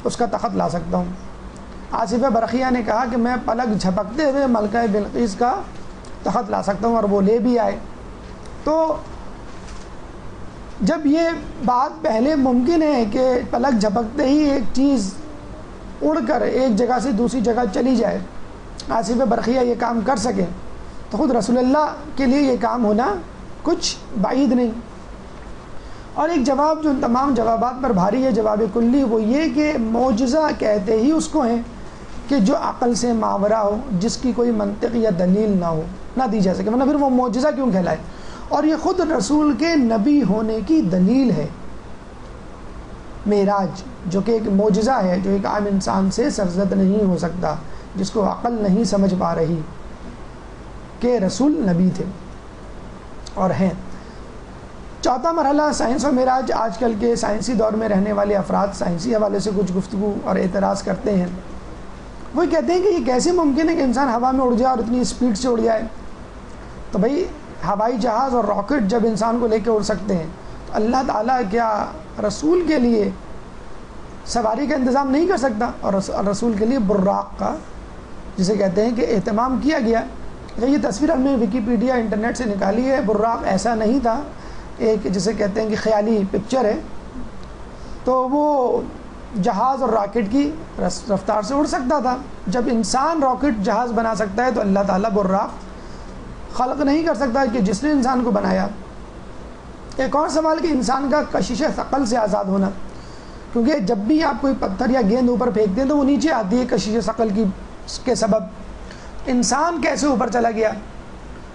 اس کا تخت لا سکتا ہوں۔ آصف برقیہ نے کہا کہ میں پلک جھپکتے ہوئے ملکہ بلقیس کا تخت لا سکتا ہوں، اور وہ لے بھی آئے۔ تو جب یہ بات پہلے ممکن ہے کہ پلک جھپکتے ہی ایک چیز اڑ کر ایک جگہ سے دوسری جگہ چلی جائے، آصف برقیہ یہ کام کر سکے، تو خود رسول اللہ کے لیے یہ کام ہونا کچھ بعید نہیں۔ اور ایک جواب جو ان تمام جوابات پر بھاری ہے، جواب کلی، وہ یہ کہ معجزہ کہتے ہی اس کو ہیں کہ جو عقل سے ماورا ہو، جس کی کوئی منطق یا دلیل نہ دی جا سکے، ورنہ پھر وہ معجزہ کیوں کہلائے؟ اور یہ خود رسول کے نبی ہونے کی دلیل ہے۔ معراج جو کہ ایک معجزہ ہے، جو ایک عام انسان سے سرزد نہیں ہو سکتا، جس کو عقل نہیں سمجھ پا رہی، کہ رسول نبی تھے اور ہیں۔ چوتھا مرحلہ سائنس و معراج۔ آج کل کے سائنسی دور میں رہنے والے افراد سائنسی حوالے سے کچھ گفتگو اور اعتراض کرتے ہیں۔ وہ کہتے ہیں کہ یہ کیسے ممکن ہے کہ انسان ہوا میں اڑ جائے اور اتنی اسپیڈ سے اڑ جائے؟ تو بھائی ہوائی جہاز اور راکٹ جب انسان کو لے کے اڑ سکتے ہیں، تو اللہ تعالیٰ کیا رسول کے لیے سواری کا انتظام نہیں کر سکتا؟ اور رسول کے لیے براق کا، جسے کہتے ہیں کہ اہتمام کیا گیا۔ یہ تصویر ہم نے ویکیپیڈیا انٹرنیٹ سے نکالی ہے۔ براق ایسا نہیں تھا، ایک جسے کہتے ہیں کہ خیالی پکچر ہے، تو وہ جہاز اور راکٹ کی رفتار سے اڑ سکتا تھا۔ جب انسان راکٹ جہاز بنا سکتا ہے تو اللہ تعالیٰ براق خلق نہیں کر سکتا کہ جس نے انسان کو بنایا؟ ایک اور سوال کہ انسان کا کشش ثقل سے آزاد ہونا، کیونکہ جب بھی آپ کوئی پتھر یا گیند اوپر پھینکتے ہیں تو وہ نیچے آتی ہے کشش ثقل کے سبب۔ انسان کیسے اوپر چلا گیا؟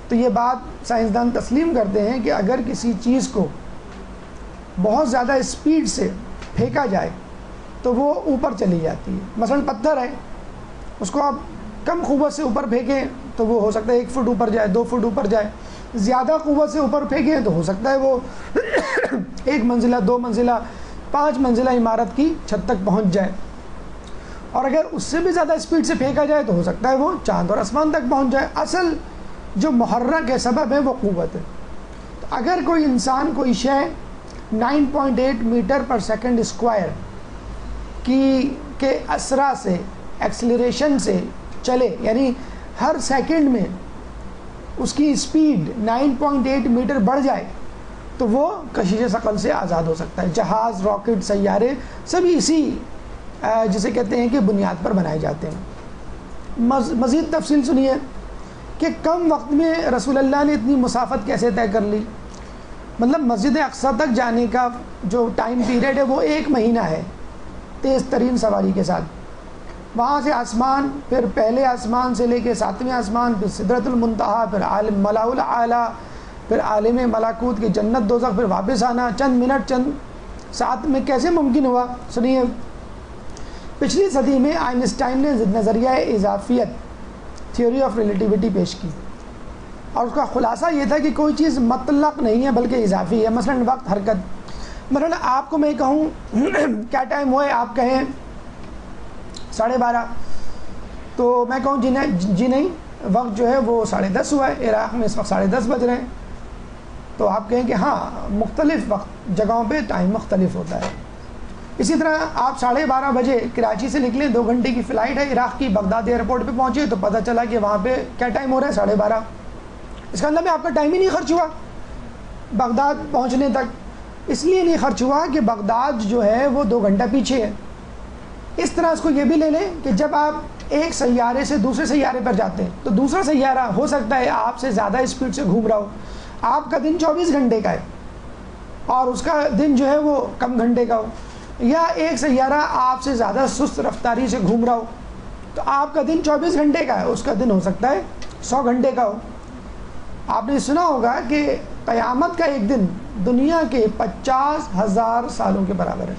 تو یہ بات سائنسدان تسلیم کرتے ہیں کہ اگر کسی چیز کو بہت زیادہ اسپیڈ سے پھینکا جائے تو وہ اوپر چلی جاتی ہے۔ مثلا پتھر ہے، اس کو آپ کم قوت سے اوپر پھینکیں تو وہ ہو سکتا ہے 1 فٹ اوپر جائے، 2 فٹ اوپر جائے۔ زیادہ قوت سے اوپر پھینکیں تو ہو سکتا ہے وہ 1 منزلہ، 2 منزلہ، 5 منزلہ عمارت کی چھت تک پہنچ جائے۔ اور اگر اس سے بھی زیادہ اسپیڈ سے پھینکا جائے تو ہو سکتا ہے وہ چاند اور آسمان تک پہنچ جائے۔ اصل جو محرک ہے، سبب ہے، وہ قوت ہے۔ تو اگر کوئی انسان کوئی شے 9.8 میٹر پر سیکنڈ اسکوائر کے اسرا سے، ایکسلریشن سے چلے، یعنی ہر سیکنڈ میں اس کی اسپیڈ 9.8 میٹر بڑھ جائے، تو وہ کشش ثقل سے آزاد ہو سکتا ہے۔ جہاز، راکٹ، سیارے سبھی اسی جسے کہتے ہیں کہ بنیاد پر بنائے جاتے ہیں۔ مزید تفصیل سنیے کہ کم وقت میں رسول اللہ نے اتنی مسافت کیسے طے کر لی۔ مطلب مسجد اقصیٰ تک جانے کا جو ٹائم پیریڈ ہے وہ 1 مہینہ ہے، تیز ترین سواری کے ساتھ۔ وہاں سے آسمان، پھر پہلے آسمان سے لے کے 7ویں آسمان، پھر سدرۃ المنتہا، پھر عالم ملاء الاعلیٰ، پھر عالم ملاکوت کی جنت دوزخ، پھر واپس آنا چند منٹ، چند ساتھ میں کیسے ممکن ہوا؟ سنیے، پچھلی صدی میں آئنسٹائن نے نظریہ اضافیت، تھیوری آف ریلیٹیوٹی پیش کی، اور اس کا خلاصہ یہ تھا کہ کوئی چیز مطلق نہیں ہے بلکہ اضافی ہے۔ مثلا وقت، حرکت۔ مثلا آپ کو میں کہوں کیا ٹائم ہوا ہے، آپ کہیں 12:30، تو میں کہوں جی نہیں، وقت جو ہے وہ 10:30 ہوا ہے، عراق میں اس وقت 10:30 بج رہے ہیں، تو آپ کہیں کہ ہاں مختلف وقت جگہوں پہ ٹائم مختلف ہوتا ہے۔ اسی طرح آپ 12:30 بجے کراچی سے نکلیں، 2 گھنٹے کی فلائٹ ہے عراق کی، بغداد ایئرپورٹ پہ پہنچے تو پتہ چلا کہ وہاں پہ کیا ٹائم ہو رہا ہے، 12:30۔ اس کا مطلب آپ کا ٹائم ہی نہیں خرچ ہوا بغداد پہنچنے تک۔ اس لیے نہیں خرچ ہوا کہ بغداد جو ہے وہ 2 گھنٹہ پیچھے ہے۔ اس طرح اس کو یہ بھی لے لیں کہ جب آپ ایک سیارے سے دوسرے سیارے پر جاتے ہیں تو دوسرا سیارہ ہو سکتا ہے آپ سے زیادہ اسپیڈ سے گھوم رہا ہو، آپ کا دن 24 گھنٹے کا ہے اور اس کا دن جو ہے وہ کم گھنٹے کا ہو، یا ایک سیارہ آپ سے زیادہ سست رفتاری سے گھوم رہا ہو تو آپ کا دن 24 گھنٹے کا ہے، اس کا دن ہو سکتا ہے 100 گھنٹے کا ہو۔ آپ نے سنا ہوگا کہ قیامت کا ایک دن دنیا کے 50,000 سالوں کے برابر ہے۔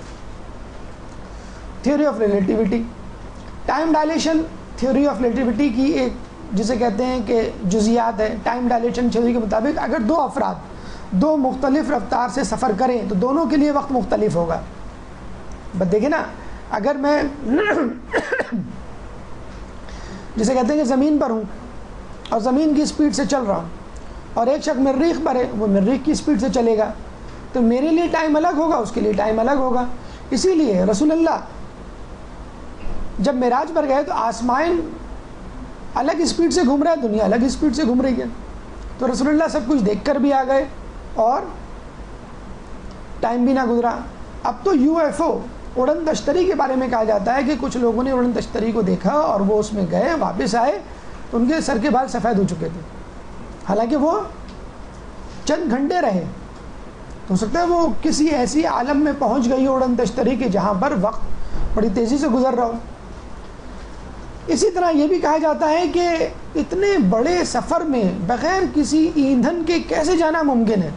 Theory of relativity, time dilation theory of relativity کی ایک جسے کہتے ہیں کہ جزیات ہے، ٹائم ڈائلیشن تھیوری کے مطابق اگر دو افراد دو مختلف رفتار سے سفر کریں تو دونوں کے لیے وقت مختلف ہوگا. بس دیکھیں نا، اگر میں جسے کہتے ہیں کہ زمین پر ہوں اور زمین کی اسپیڈ سے چل رہا ہوں اور ایک شخص مریخ پر ہے، وہ مریخ کی اسپیڈ سے چلے گا، تو میرے لیے ٹائم الگ ہوگا، اس کے لیے ٹائم الگ ہوگا. اسی لیے رسول اللہ جب معراج پر گئے تو آسمان الگ اسپیڈ سے گھوم رہا ہے، دنیا الگ اسپیڈ سے گھوم رہی ہے. تو رسول اللہ سب کچھ دیکھ کر بھی آ گئے اور ٹائم بھی نہ گزرا. اب تو UFO اڑن تشتری کے بارے میں کہا جاتا ہے کہ کچھ لوگوں نے اڑن تشتری کو دیکھا اور وہ اس میں گئے، واپس آئے تو ان کے سر کے بال سفید ہو چکے تھے، حالانکہ وہ چند گھنٹے رہے. تو ہو سکتا ہے وہ کسی ایسی عالم میں پہنچ گئی ہو اڑن تشتری کہ جہاں پر وقت بڑی تیزی سے گزر رہا ہو. اسی طرح یہ بھی کہا جاتا ہے کہ اتنے بڑے سفر میں بغیر کسی ایندھن کے کیسے جانا ممکن ہے.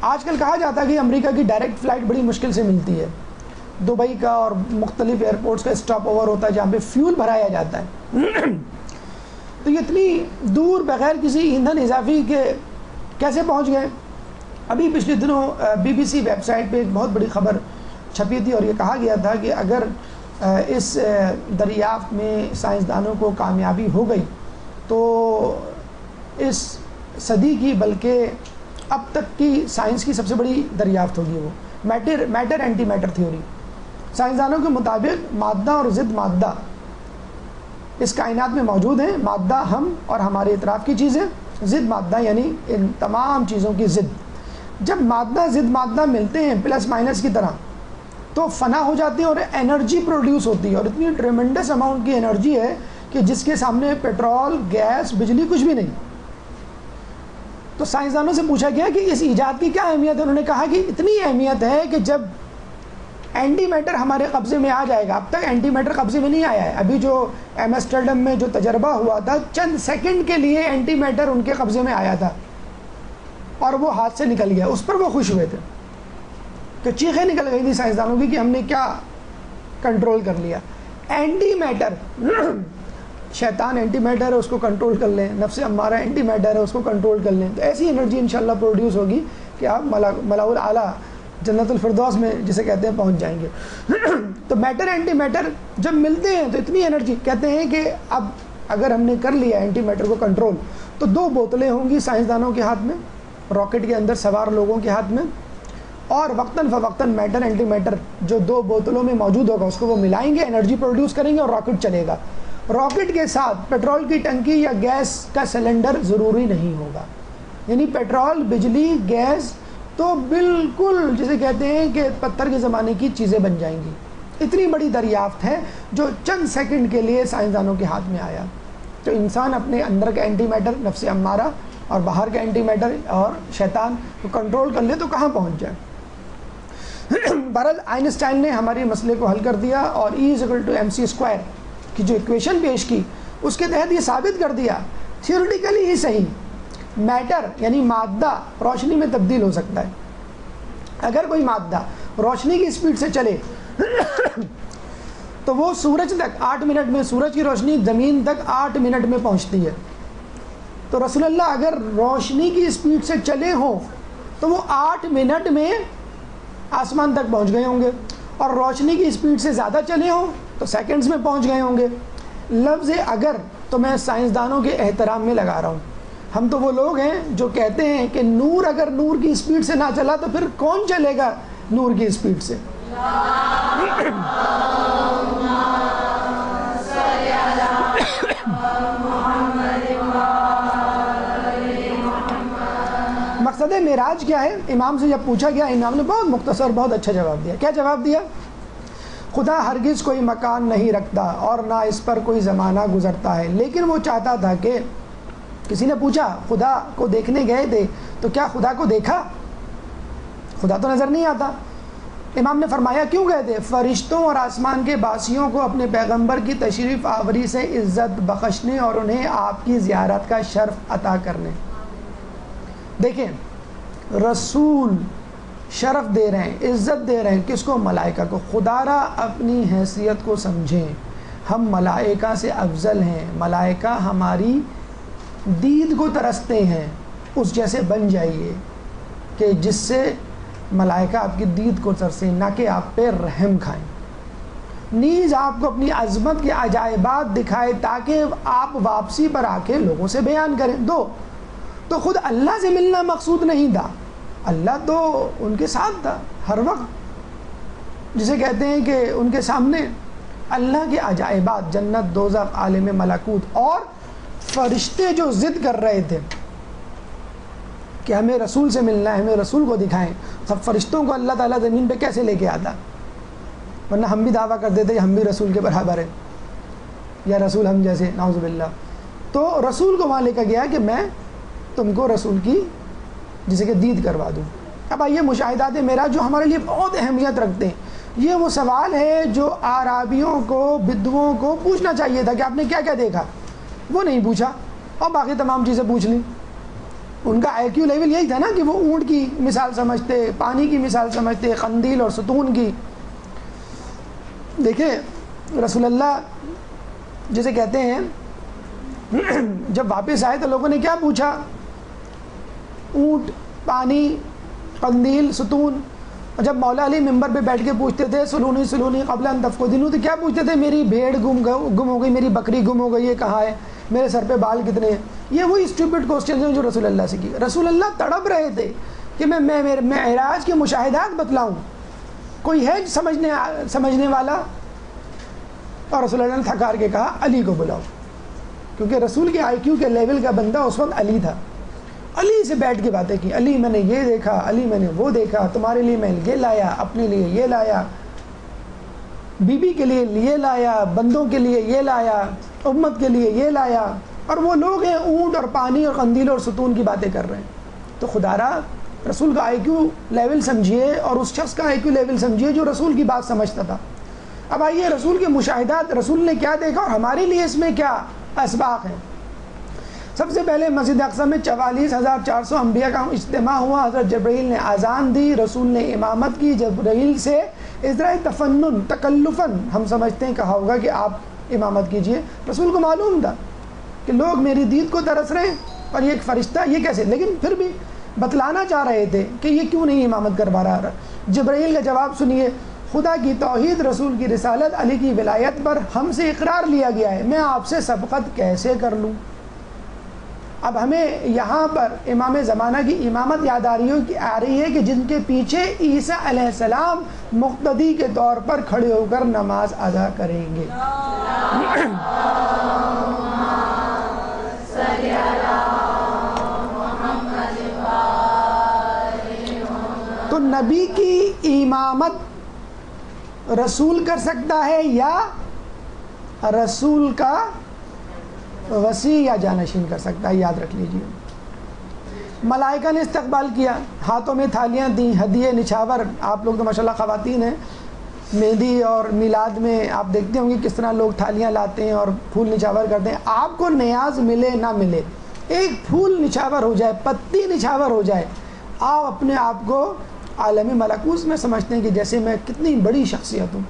آج کل کہا جاتا ہے کہ امریکہ کی ڈائریکٹ فلائٹ بڑی مشکل سے ملتی ہے، دبئی کا اور مختلف ایئرپورٹس کا اسٹاپ اوور ہوتا ہے جہاں پہ فیول بھرایا جاتا ہے. تو یہ اتنی دور بغیر کسی ایندھن اضافی کے کیسے پہنچ گئے؟ ابھی پچھلے دنوں BBC ویب سائٹ پہ ایک بہت بڑی خبر چھپی تھی اور یہ کہا گیا تھا کہ اگر اس دریافت میں سائنسدانوں کو کامیابی ہو گئی تو اس صدی کی بلکہ اب تک کی سائنس کی سب سے بڑی دریافت ہوگی وہ میٹر اینٹی میٹر تھیوری. سائنسدانوں کے مطابق مادہ اور ضد مادہ اس کائنات میں موجود ہیں. مادہ ہم اور ہمارے اطراف کی چیزیں، ضد مادہ یعنی ان تمام چیزوں کی ضد. جب مادہ ضد مادہ ملتے ہیں پلس مائنس کی طرح تو فنا ہو جاتی ہے اور انرجی پروڈیوس ہوتی ہے، اور اتنی ٹریمنڈس اماؤنٹ کی انرجی ہے کہ جس کے سامنے پیٹرول، گیس، بجلی کچھ بھی نہیں. تو سائنسدانوں سے پوچھا گیا کہ اس ایجاد کی کیا اہمیت ہے؟ انہوں نے کہا کہ اتنی اہمیت ہے کہ جب اینٹی میٹر ہمارے قبضے میں آ جائے گا، اب تک اینٹی میٹر قبضے میں نہیں آیا ہے، ابھی جو ایمسٹرڈم میں جو تجربہ ہوا تھا چند سیکنڈ کے لیے اینٹی میٹر ان کے قبضے میں آیا تھا اور وہ ہاتھ سے نکل گیا. اس پر وہ خوش ہوئے تھے کہ چیخیں نکل گئی تھی سائنسدانوں کی کہ ہم نے کیا کنٹرول کر لیا. اینٹی میٹر شیطان اینٹی میٹر ہے، اس کو کنٹرول کر لیں. نفس امارہ اینٹی میٹر ہے، اس کو کنٹرول کر لیں تو ایسی انرجی انشاءاللہ پروڈیوس ہوگی کہ آپ ملاء الاعلیٰ جنت الفردوس میں جسے کہتے ہیں پہنچ جائیں گے. تو میٹر اینٹی میٹر جب ملتے ہیں تو اتنی انرجی، کہتے ہیں کہ اب اگر ہم نے کر لیا اینٹی میٹر کو کنٹرول تو 2 بوتلیں ہوں گی سائنسدانوں کے ہاتھ میں، راکٹ کے اندر سوار لوگوں کے ہاتھ میں، اور وقتاً فوقتاً میٹر اینٹی میٹر جو 2 بوتلوں میں موجود ہوگا اس کو وہ ملائیں گے، انرجی پروڈیوس کریں گے اور راکٹ چلے گا. راکٹ کے ساتھ پیٹرول کی ٹنکی یا گیس کا سلنڈر ضروری نہیں ہوگا، یعنی پیٹرول، بجلی، گیس تو بالکل جسے کہتے ہیں کہ پتھر کے زمانے کی چیزیں بن جائیں گی. اتنی بڑی دریافت ہے جو چند سیکنڈ کے لیے سائنسدانوں کے ہاتھ میں آیا. تو انسان اپنے اندر کا اینٹی میٹر نفس امارہ اور باہر کا اینٹی میٹر اور شیطان کو کنٹرول کر لے تو کہاں پہنچ جائے. بہرحال آئنسٹائن نے ہمارے مسئلے کو حل کر دیا اور E=mc² کی جو ایکویشن پیش کی اس کے تحت یہ ثابت کر دیا تھیوریٹیکلی ہی صحیح، میٹر یعنی مادہ روشنی میں تبدیل ہو سکتا ہے. اگر کوئی مادہ روشنی کی اسپیڈ سے چلے تو وہ سورج تک 8 منٹ میں، سورج کی روشنی زمین تک 8 منٹ میں پہنچتی ہے. تو رسول اللہ اگر روشنی کی اسپیڈ سے چلے ہوں تو وہ 8 منٹ میں آسمان تک پہنچ گئے ہوں گے، اور روشنی کی اسپیڈ سے زیادہ چلے ہوں تو سیکنڈز میں پہنچ گئے ہوں گے. لفظ اگر تو میں سائنسدانوں کے احترام میں لگا رہا ہوں. ہم تو وہ لوگ ہیں جو کہتے ہیں کہ نور اگر نور کی اسپیڈ سے نہ چلا تو پھر کون چلے گا نور کی اسپیڈ سے؟ مقصد معراج کیا ہے؟ امام سے جب پوچھا گیا امام نے بہت مختصر بہت اچھا جواب دیا. کیا جواب دیا؟ خدا ہرگز کوئی مکان نہیں رکھتا اور نہ اس پر کوئی زمانہ گزرتا ہے، لیکن وہ چاہتا تھا کہ کسی نے پوچھا خدا کو دیکھنے گئے تھے تو کیا خدا کو دیکھا؟ خدا تو نظر نہیں آتا. امام نے فرمایا کیوں گئے تھے؟ فرشتوں اور آسمان کے باسیوں کو اپنے پیغمبر کی تشریف آوری سے عزت بخشنے اور انہیں آپ کی زیارت کا شرف عطا کرنے. دیکھیں رسول شرف دے رہے ہیں، عزت دے رہے ہیں کس کو؟ ملائکہ کو. خدا را اپنی حیثیت کو سمجھیں. ہم ملائکہ سے افضل ہیں، ملائکہ ہماری دید کو ترستے ہیں، اس جیسے بن جائیے کہ جس سے ملائکہ آپ کی دید کو ترسیں، نہ کہ آپ پہ رحم کھائیں، نیز آپ کو اپنی عظمت کے عجائبات دکھائے تاکہ آپ واپسی پر آ کے لوگوں سے بیان کریں۔ تو خود اللہ سے ملنا مقصود نہیں تھا، اللہ تو ان کے ساتھ تھا ہر وقت، جسے کہتے ہیں کہ ان کے سامنے اللہ کے عجائبات، جنت، دوزخ، عالم ملکوت، اور فرشتے جو ضد کر رہے تھے کہ ہمیں رسول سے ملنا ہے، ہمیں رسول کو دکھائیں، سب فرشتوں کو اللہ تعالیٰ زمین پہ کیسے لے کے آتا؟ ورنہ ہم بھی دعویٰ کر دیتے کہ ہم بھی رسول کے برابر ہیں، یا رسول ہم جیسے، نعوذ باللہ۔ تو رسول کو وہاں لے کر گیا کہ میں تم کو رسول کی جسے کہ دید کروا دوں۔ اب آئیے مشاہدات معراج جو ہمارے لیے بہت اہمیت رکھتے ہیں، یہ وہ سوال ہے جو اعرابیوں کو، بدوؤں کو پوچھنا چاہیے تھا کہ آپ نے کیا کیا دیکھا، وہ نہیں پوچھا اور باقی تمام چیزیں پوچھ لیں۔ ان کا IQ لیول یہی تھا نا کہ وہ اونٹ کی مثال سمجھتے، پانی کی مثال سمجھتے، قندیل اور ستون کی۔ دیکھیں رسول اللہ جسے کہتے ہیں جب واپس آئے تو لوگوں نے کیا پوچھا؟ اونٹ، پانی، قندیل، ستون۔ اور جب مولا علی ممبر پہ بیٹھ کے پوچھتے تھے سلونی سلونی قبل ان تفقدونی، تو کیا پوچھتے تھے؟ میری بھیڑ گم ہو گئی، میری بکری گم ہو گئی، یہ کہاں ہے، میرے سر پہ بال کتنے ہیں؟ یہ وہی اسٹوپڈ کوسچنز ہیں جو رسول اللہ سے کی۔ رسول اللہ تڑپ رہے تھے کہ میں معراج کے مشاہدات بتلاؤں، کوئی ہے سمجھنے والا؟ اور رسول اللہ نے تھکار کے کہا علی کو بلاؤ، کیونکہ رسول کے IQ کے لیول کا بندہ اس وقت علی تھا۔ علی سے بیٹھ کے باتیں کی، علی میں نے یہ دیکھا، علی میں نے وہ دیکھا، تمہارے لیے میں یہ لایا، اپنے لیے یہ لایا، بی بی کے لیے یہ لایا، بندوں کے لیے یہ لایا، امت کے لیے یہ لایا۔ اور وہ لوگ ہیں اونٹ اور پانی اور قندیل اور ستون کی باتیں کر رہے ہیں۔ تو خدا را رسول کا IQ لیول سمجھیے اور اس شخص کا IQ لیول سمجھیے جو رسول کی بات سمجھتا تھا۔ اب آئیے رسول کے مشاہدات، رسول نے کیا دیکھا اور ہمارے لیے اس میں کیا اسباق ہیں۔ سب سے پہلے مسجد اقصی میں 44,400 انبیاء کا اجتماع ہوا، حضرت جبرائیل نے اذان دی، رسول نے امامت کی۔ جبرائیل سے ازرائے تفنن، تکلفاً ہم سمجھتے ہیں کہا ہوگا کہ آپ امامت کیجئے۔ رسول کو معلوم تھا کہ لوگ میری دید کو ترس رہے ہیں اور یہ ایک فرشتہ، یہ کیسے، لیکن پھر بھی بتلانا چاہ رہے تھے کہ یہ کیوں نہیں امامت کروا رہا۔ جبرائیل کا جواب سنیے، خدا کی توحید، رسول کی رسالت، علی کی ولایت پر ہم سے اقرار لیا گیا ہے، میں آپ سے سبقت کیسے کر لوں؟ اب ہمیں یہاں پر امام زمانہ کی امامت یاد آ رہی ہے کہ جن کے پیچھے عیسیٰ علیہ السلام مقتدی کے طور پر کھڑے ہو کر نماز ادا کریں گے۔ تو نبی کی امامت رسول کر سکتا ہے یا رسول کا وسیع یا جانشین کر سکتا ہے، یاد رکھ لیجیے۔ ملائکہ نے استقبال کیا، ہاتھوں میں تھالیاں دیں، ہدیے، نچھاور۔ آپ لوگ تو ماشاءاللہ خواتین ہیں، مہندی اور میلاد میں آپ دیکھتے ہوں گے کس طرح لوگ تھالیاں لاتے ہیں اور پھول نچھاور کرتے ہیں۔ آپ کو نیاز ملے نہ ملے، ایک پھول نچھاور ہو جائے، پتی نچھاور ہو جائے، آپ اپنے آپ کو عالمی ملکوت میں سمجھتے ہیں کہ جیسے میں کتنی بڑی شخصیت ہوں،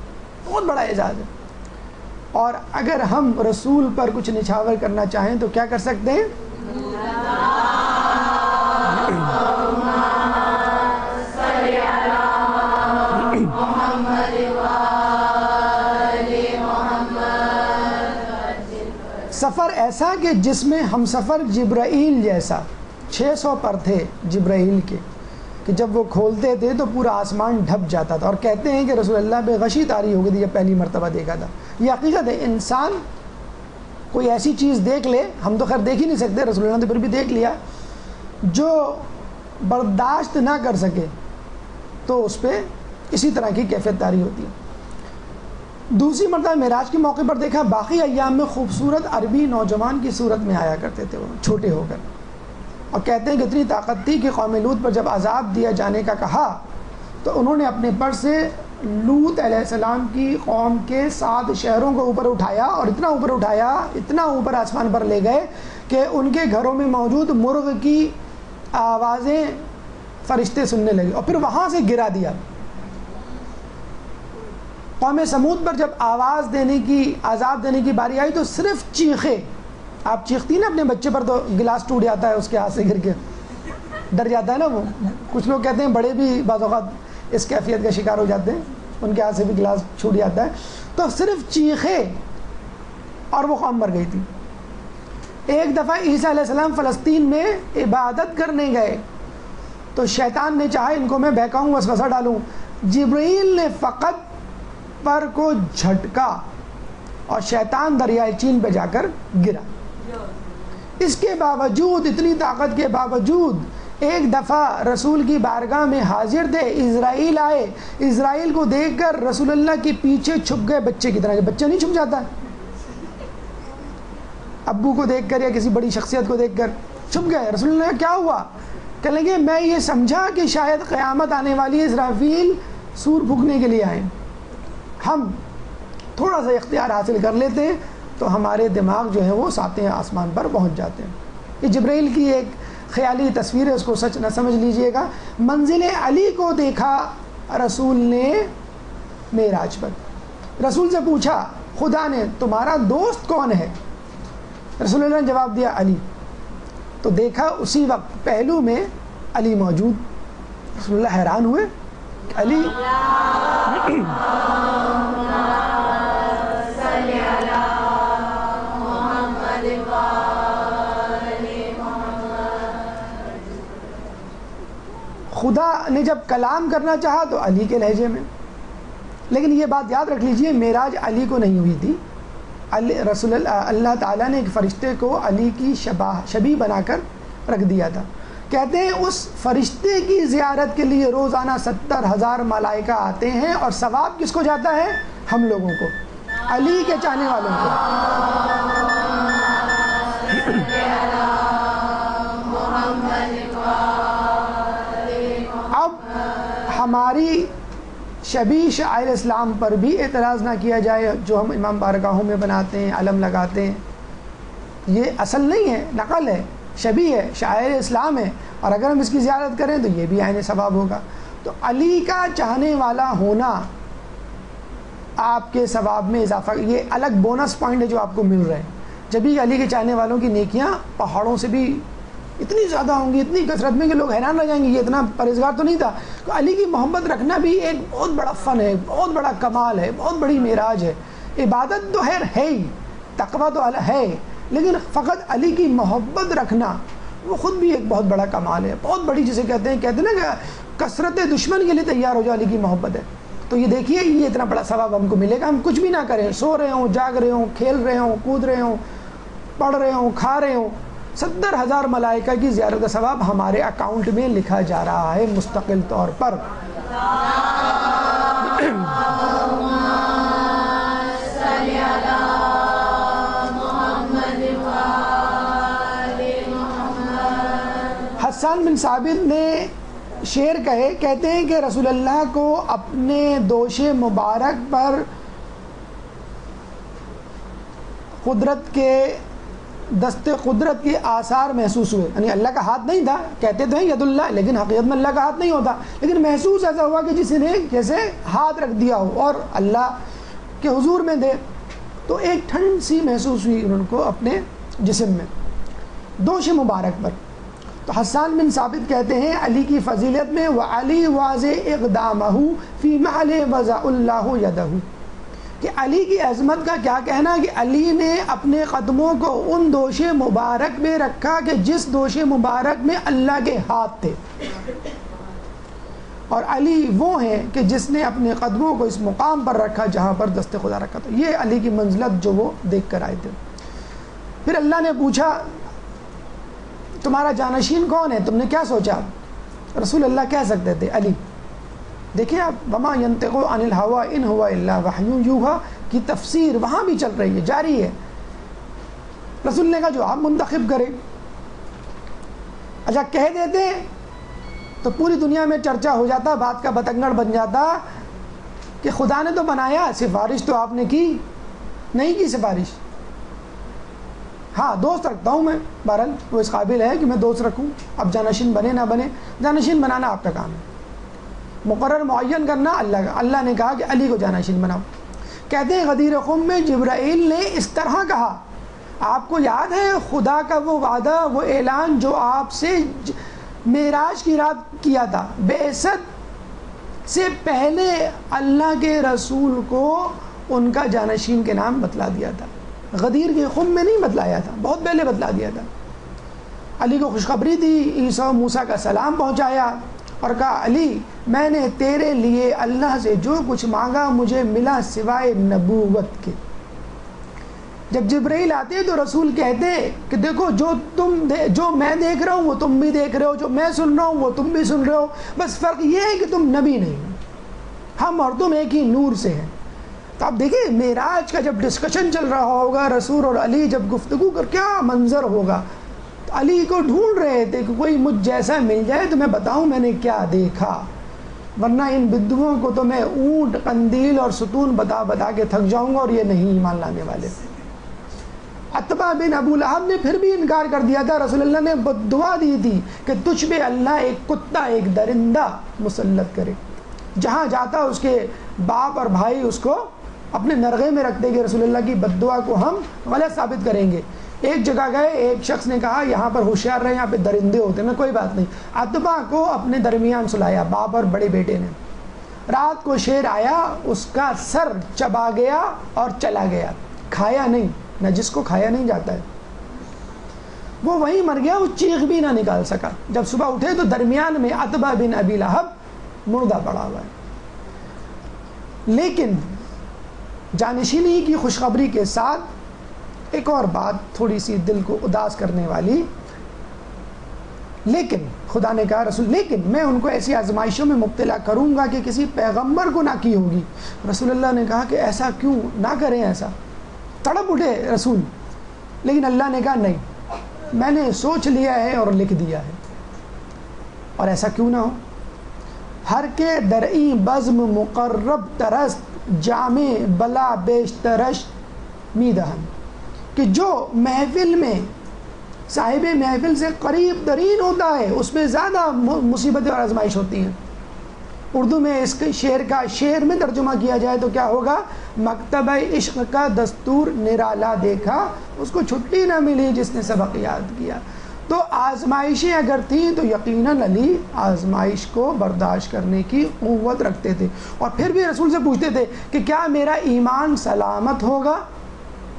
بہت بڑا اعزاز ہے۔ اور اگر ہم رسول پر کچھ نچھاور کرنا چاہیں تو کیا کر سکتے ہیں؟ سفر ایسا کہ جس میں ہم سفر جبرائیل جیسا 600 پر تھے جبرائیل کے، کہ جب وہ کھولتے تھے تو پورا آسمان ڈھپ جاتا تھا۔ اور کہتے ہیں کہ رسول اللہ پہ غشی طاری ہو گئی تھی جب پہلی مرتبہ دیکھا تھا۔ یہ حقیقت ہے، انسان کوئی ایسی چیز دیکھ لے، ہم تو خیر دیکھ ہی نہیں سکتے، رسول اللہ نے پھر بھی دیکھ لیا، جو برداشت نہ کر سکے تو اس پہ اسی طرح کی کیفیت طاری ہوتی ہے۔ دوسری مرتبہ معراج کے موقع پر دیکھا، باقی ایام میں خوبصورت عربی نوجوان کی صورت میں آیا کرتے تھے، وہ چھوٹے ہو کر، اور کہتے ہیں کہ اتنی طاقت تھی کہ قوم لوط پر جب عذاب دیا جانے کا کہا تو انہوں نے اپنے پر سے لوط علیہ السلام کی قوم کے 7 شہروں کو اوپر اٹھایا، اور اتنا اوپر اٹھایا، اتنا اوپر آسمان پر لے گئے کہ ان کے گھروں میں موجود مرغ کی آوازیں فرشتے سننے لگے، اور پھر وہاں سے گرا دیا۔ قوم سمود پر جب آواز دینے کی، عذاب دینے کی باری آئی تو صرف چیخے. آپ چیختی نا اپنے بچے پر تو گلاس ٹوٹ جاتا ہے اس کے ہاتھ سے گر کے، ڈر جاتا ہے نا وہ. کچھ لوگ کہتے ہیں بڑے بھی بعض اوقات اس کیفیت کا شکار ہو جاتے ہیں، ان کے ہاتھ سے بھی گلاس چھوٹ جاتا ہے. تو صرف چیخے اور وہ قوم مر گئی تھی. ایک دفعہ عیسیٰ علیہ السلام فلسطین میں عبادت کرنے گئے تو شیطان نے چاہا ان کو میں بہکاؤں، وسوسہ ڈالوں. جبرائیل نے فقط پر کو جھٹکا اور شیطان دریائے چین پہ جا کر گرا. اس کے باوجود، اتنی طاقت کے باوجود، ایک دفعہ رسول کی بارگاہ میں حاضر تھے، اسرائیل آئے، اسرائیل کو دیکھ کر رسول اللہ کے پیچھے چھپ گئے بچے کی طرح. کہ بچہ نہیں چھپ جاتا، ابو کو دیکھ کر یا کسی بڑی شخصیت کو دیکھ کر چھپ گئے. رسول اللہ کیا ہوا؟ کہنے لگے میں یہ سمجھا کہ شاید قیامت آنے والی ہے، اسرافیل سور پھونکنے کے لیے آئیں، ہم تھوڑا سا اختیار حاصل کر لیتے ہیں تو ہمارے دماغ جو ہے وہ ساتویں آسمان پر پہنچ جاتے ہیں. یہ جبرائیل کی ایک خیالی تصویر ہے، اس کو سچ نہ سمجھ لیجئے گا. منزل علی کو دیکھا رسول نے معراج پر. رسول سے پوچھا خدا نے تمہارا دوست کون ہے؟ رسول اللہ نے جواب دیا علی. تو دیکھا اسی وقت پہلو میں علی موجود. رسول اللہ حیران ہوئے، علی خدا نے جب کلام کرنا چاہا تو علی کے لہجے میں. لیکن یہ بات یاد رکھ لیجئے، معراج علی کو نہیں ہوئی تھی. اللہ تعالیٰ نے ایک فرشتے کو علی کی شبیہ بنا کر رکھ دیا تھا. کہتے ہیں اس فرشتے کی زیارت کے لیے روزانہ 70,000 ملائکہ آتے ہیں، اور ثواب کس کو جاتا ہے؟ ہم لوگوں کو، علی کے چاہنے والوں کو. اب ہماری شبیہ شاعر اسلام پر بھی اعتراض نہ کیا جائے جو ہم امام بارگاہوں میں بناتے ہیں، علم لگاتے ہیں. یہ اصل نہیں ہے، نقل ہے، شبیہ ہے، شاعر اسلام ہے، اور اگر ہم اس کی زیارت کریں تو یہ بھی عین ثواب ہوگا. تو علی کا چاہنے والا ہونا آپ کے ثواب میں اضافہ، یہ الگ بونس پوائنٹ ہے جو آپ کو مل رہے ہیں. جب بھی علی کے چاہنے والوں کی نیکیاں پہاڑوں سے بھی اتنی زیادہ ہوں گی، اتنی کثرت میں کہ لوگ حیران رہ جائیں گے، یہ اتنا پرہیزگار تو نہیں تھا. تو علی کی محبت رکھنا بھی ایک بہت بڑا فن ہے، بہت بڑا کمال ہے، بہت بڑی معراج ہے. عبادت تو ہے ہی، تقویٰ تو ہے، لیکن فقط علی کی محبت رکھنا وہ خود بھی ایک بہت بڑا کمال ہے، بہت بڑی. جسے کہتے ہیں نا کہ کثرت دشمن کے لیے تیار ہو جائے، علی کی محبت ہے. تو یہ دیکھیے یہ اتنا بڑا ثواب ہم کو ملے گا. ہم کچھ بھی نہ کریں، سو رہے ہوں، جاگ رہے ہوں، کھیل رہے ہوں، کود رہے ہوں، پڑھ رہے ہوں، کھا رہے ہوں، 70,000 ملائکہ کی زیارت کا ثواب ہمارے اکاؤنٹ میں لکھا جا رہا ہے مستقل طور پر. حسان بن ثابت نے شعر کہتے ہیں کہ رسول اللہ کو اپنے دوش مبارک پر قدرت کے دست قدرت کے آثار محسوس ہوئے. یعنی اللہ کا ہاتھ نہیں تھا، کہتے تو ہیں ید اللہ، لیکن حقیقت میں اللہ کا ہاتھ نہیں ہوتا، لیکن محسوس ایسا ہوا کہ جس نے جیسے ہاتھ رکھ دیا ہو اور اللہ کے حضور میں دے. تو ایک ٹھنڈ سی محسوس ہوئی ان کو اپنے جسم میں دوش مبارک پر. تو حسان بن ثابت کہتے ہیں علی کی فضیلت میں وعلی واضح اقدامہ فی محل وضع اللہ یدہ، کہ علی کی عظمت کا کیا کہنا کہ علی نے اپنے قدموں کو ان دوش مبارک میں رکھا کہ جس دوش مبارک میں اللہ کے ہاتھ تھے. اور علی وہ ہیں کہ جس نے اپنے قدموں کو اس مقام پر رکھا جہاں پر دست خدا رکھا. تو یہ علی کی منزلت جو وہ دیکھ کر آئے تھے. پھر اللہ نے پوچھا تمہارا جانشین کون ہے؟ تم نے کیا سوچا؟ رسول اللہ کہہ سکتے تھے علی. دیکھیں آپ وما ينطق عن الهوى ان هو الا وحی یوحی کی تفسیر وہاں بھی چل رہی ہے، جاری ہے. رسول نے کہا جو آپ منتخب کرے. اچھا کہہ دیتے تو پوری دنیا میں چرچا ہو جاتا، بات کا بتنگڑ بن جاتا کہ خدا نے تو بنایا، سفارش تو آپ نے کی نہیں کی سفارش. ہاں دوست رکھتا ہوں میں، بہرحال وہ اس قابل ہے کہ میں دوست رکھوں. اب جانشین بنے نہ بنے، جانشین بنانا آپ کا کام ہے. مقرر معین کرنا اللہ کا. اللہ نے کہا کہ علی کو جانشین بناؤ. کہتے ہیں غدیر خم میں جبرائیل نے اس طرح کہا. آپ کو یاد ہے خدا کا وہ وعدہ، وہ اعلان جو آپ سے معراج کی رات کیا تھا؟ بعثت سے پہلے اللہ کے رسول کو ان کا جانشین کے نام بتلا دیا تھا. غدیر کے خم میں نہیں بتلایا تھا، بہت پہلے بتلا دیا تھا. علی کو خوشخبری دی، عیسیٰ و موسیٰ کا سلام پہنچایا اور کہا علی میں نے تیرے لیے اللہ سے جو کچھ مانگا مجھے ملا سوائے نبوت کے. جب جبرائیل آتے تو رسول کہتے کہ دیکھو جو میں دیکھ رہا ہوں وہ تم بھی دیکھ رہے ہو، جو میں سن رہا ہوں وہ تم بھی سن رہے ہو، بس فرق یہ ہے کہ تم نبی نہیں ہو، ہم اور تم ایک ہی نور سے ہیں. تو آپ دیکھیں معراج کا جب ڈسکشن چل رہا ہوگا، رسول اور علی جب گفتگو کر کیا منظر ہوگا. علی کو ڈھونڈ رہے تھے کہ کوئی مجھ جیسا مل جائے تو میں بتاؤں میں نے کیا دیکھا، ورنہ ان بدوؤں کو تو میں اونٹ، قندیل اور ستون بتا بتا کے تھک جاؤں گا اور یہ نہیں ایمان لانے والے. عتبہ بن ابو لہب نے پھر بھی انکار کر دیا تھا. رسول اللہ نے دعا دی تھی کہ تجھ پہ اللہ ایک کتا، ایک درندہ مسلط کرے، جہاں جاتا اس کے باپ اور بھائی اس کو اپنے نرغے میں رکھتے کہ رسول اللہ کی بد دعا کو ہم غلط ثابت کریں گے. ایک جگہ گئے، ایک شخص نے کہا یہاں پر ہوشیار رہے، یہاں پہ درندے ہوتے ہیں. کوئی بات نہیں. عتبہ کو اپنے درمیان سلایا، باپ اور بڑے بیٹے نے. رات کو شیر آیا، اس کا سر چبا گیا اور چلا گیا، کھایا نہیں. نہ جس کو کھایا نہیں جاتا ہے وہ وہیں مر گیا، وہ چیخ بھی نہ نکال سکا. جب صبح اٹھے تو درمیان میں عتبہ بن ابی لہب مردہ پڑا ہوا ہے. لیکن جانشینی کی خوشخبری کے ساتھ ایک اور بات تھوڑی سی دل کو اداس کرنے والی. لیکن خدا نے کہا رسول لیکن میں ان کو ایسی آزمائشوں میں مبتلا کروں گا کہ کسی پیغمبر کو نہ کی ہوگی. رسول اللہ نے کہا کہ ایسا کیوں نہ کریں، ایسا تڑپ اٹھے رسول. لیکن اللہ نے کہا نہیں، میں نے سوچ لیا ہے اور لکھ دیا ہے، اور ایسا کیوں نہ ہو. ہر کے درئی بزم مقرب ترست جامع بلا بیشترش میدہن، کہ جو محفل میں صاحب محفل سے قریب ترین ہوتا ہے اس میں زیادہ مصیبتیں اور آزمائش ہوتی ہیں. اردو میں اس کے شعر کا شعر میں ترجمہ کیا جائے تو کیا ہوگا؟ مکتبہ عشق کا دستور نرالا دیکھا، اس کو چھٹی نہ ملی جس نے سبق یاد کیا. تو آزمائشیں اگر تھیں تو یقیناً علی آزمائش کو برداشت کرنے کی قوت رکھتے تھے. اور پھر بھی رسول سے پوچھتے تھے کہ کیا میرا ایمان سلامت ہوگا؟